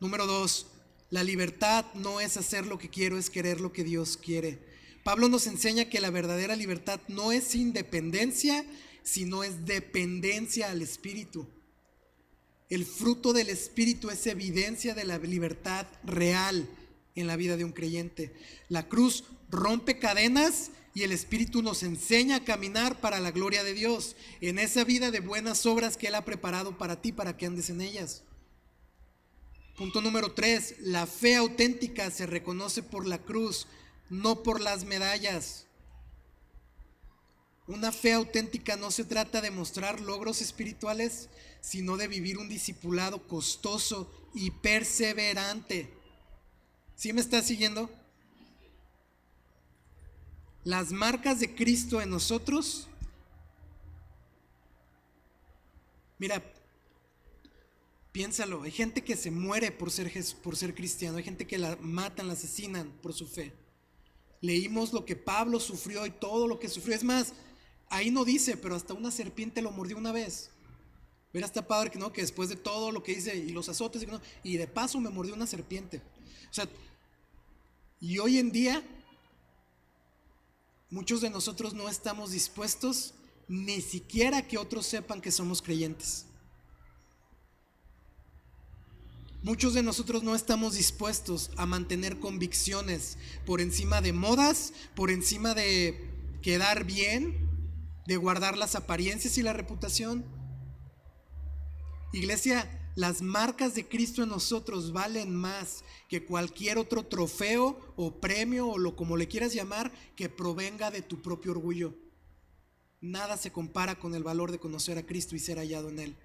Número 2, la libertad no es hacer lo que quiero, es querer lo que Dios quiere. Pablo nos enseña que la verdadera libertad no es independencia, sino es dependencia al Espíritu. El fruto del Espíritu es evidencia de la libertad real en la vida de un creyente. La cruz rompe cadenas y el Espíritu nos enseña a caminar para la gloria de Dios, en esa vida de buenas obras que Él ha preparado para ti, para que andes en ellas. Punto número 3, la fe auténtica se reconoce por la cruz, no por las medallas. Una fe auténtica no se trata de mostrar logros espirituales, sino de vivir un discipulado costoso y perseverante. ¿Sí me estás siguiendo? Las marcas de Cristo en nosotros. Mira, piénsalo, hay gente que se muere por ser cristiano, hay gente que la matan, la asesinan por su fe. Leímos lo que Pablo sufrió y todo lo que sufrió. Es más, ahí no dice, pero hasta una serpiente lo mordió una vez. Verá, está padre que no, que después de todo lo que dice y los azotes y de paso me mordió una serpiente. O sea, y hoy en día muchos de nosotros no estamos dispuestos ni siquiera que otros sepan que somos creyentes. Muchos de nosotros no estamos dispuestos a mantener convicciones por encima de modas, por encima de quedar bien, de guardar las apariencias y la reputación. Iglesia, las marcas de Cristo en nosotros valen más que cualquier otro trofeo o premio o como le quieras llamar que provenga de tu propio orgullo. Nada se compara con el valor de conocer a Cristo y ser hallado en Él.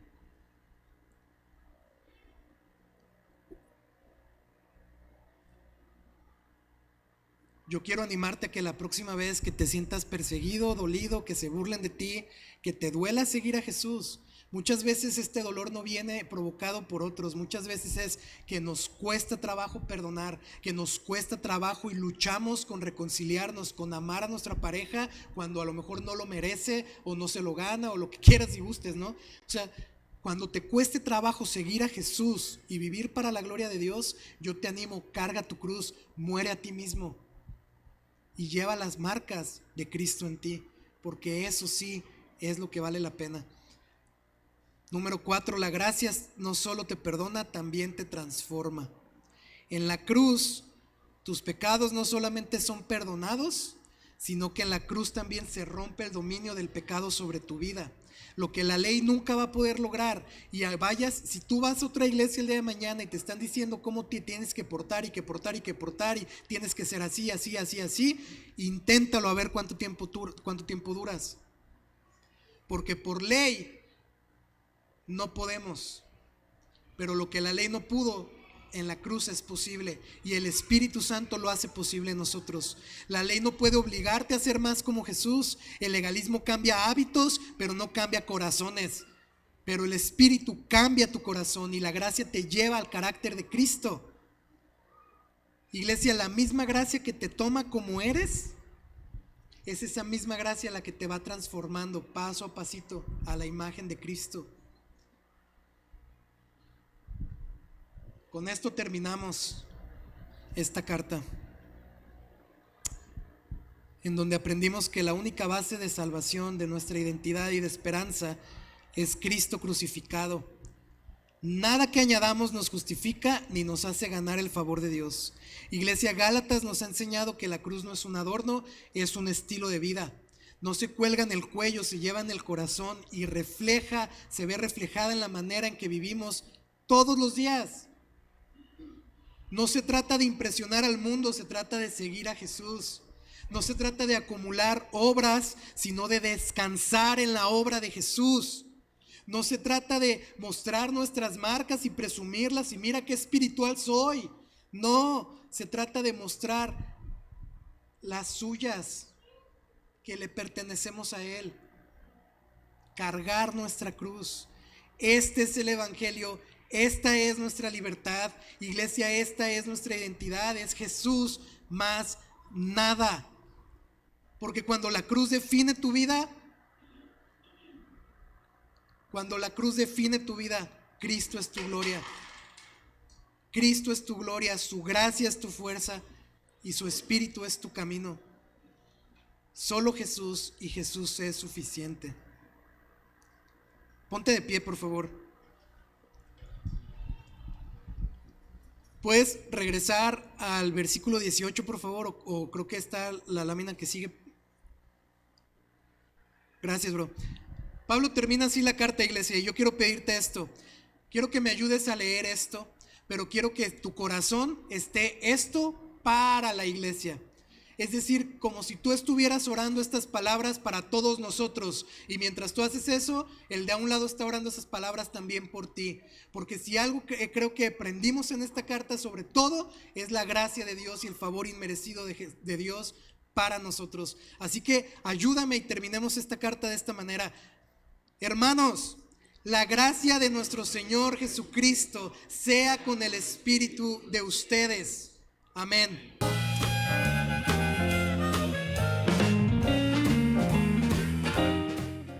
Yo quiero animarte a que la próxima vez que te sientas perseguido, dolido, que se burlen de ti, que te duela seguir a Jesús. Muchas veces este dolor no viene provocado por otros, muchas veces es que nos cuesta trabajo perdonar, que nos cuesta trabajo y luchamos con reconciliarnos, con amar a nuestra pareja cuando a lo mejor no lo merece o no se lo gana o lo que quieras y gustes, ¿no? O sea, cuando te cueste trabajo seguir a Jesús y vivir para la gloria de Dios, yo te animo, carga tu cruz, muere a ti mismo y lleva las marcas de Cristo en ti, porque eso sí es lo que vale la pena. Número 4, la gracia no solo te perdona, también te transforma. En la cruz, tus pecados no solamente son perdonados, sino que en la cruz también se rompe el dominio del pecado sobre tu vida. Lo que la ley nunca va a poder lograr. Y si tú vas a otra iglesia el día de mañana y te están diciendo cómo te tienes que portar y que portar y que portar y tienes que ser así, así, así, así, inténtalo a ver cuánto tiempo duras. Porque por ley no podemos, pero lo que la ley no pudo, en la cruz es posible y el Espíritu Santo lo hace posible en nosotros. La ley no puede obligarte a ser más como Jesús. El legalismo cambia hábitos, pero no cambia corazones. Pero el Espíritu cambia tu corazón y la gracia te lleva al carácter de Cristo. Iglesia, la misma gracia que te toma como eres, es esa misma gracia la que te va transformando paso a pasito a la imagen de Cristo. Con esto terminamos esta carta, en donde aprendimos que la única base de salvación de nuestra identidad y de esperanza es Cristo crucificado. Nada que añadamos nos justifica ni nos hace ganar el favor de Dios. Iglesia, Gálatas nos ha enseñado que la cruz no es un adorno, es un estilo de vida. No se cuelga en el cuello, se lleva en el corazón y se ve reflejada en la manera en que vivimos todos los días. No se trata de impresionar al mundo, se trata de seguir a Jesús. No se trata de acumular obras, sino de descansar en la obra de Jesús. No se trata de mostrar nuestras marcas y presumirlas y mira qué espiritual soy. No, se trata de mostrar las suyas, que le pertenecemos a Él. Cargar nuestra cruz. Este es el Evangelio. Esta es nuestra libertad, iglesia, esta es nuestra identidad, es Jesús más nada. Porque cuando la cruz define tu vida, Cristo es tu gloria. Cristo es tu gloria, su gracia es tu fuerza y su espíritu es tu camino. Solo Jesús y Jesús es suficiente. Ponte de pie, por favor. ¿Puedes regresar al versículo 18, por favor? O creo que está la lámina que sigue. Gracias, bro. Pablo termina así la carta, iglesia, y yo quiero pedirte esto. Quiero que me ayudes a leer esto, pero quiero que tu corazón esté esto para la iglesia. Es decir, como si tú estuvieras orando estas palabras para todos nosotros. Y mientras tú haces eso, el de a un lado está orando esas palabras también por ti. Porque si algo que creo que aprendimos en esta carta sobre todo es la gracia de Dios y el favor inmerecido de Dios para nosotros. Así que ayúdame y terminemos esta carta de esta manera. Hermanos, la gracia de nuestro Señor Jesucristo sea con el espíritu de ustedes. Amén.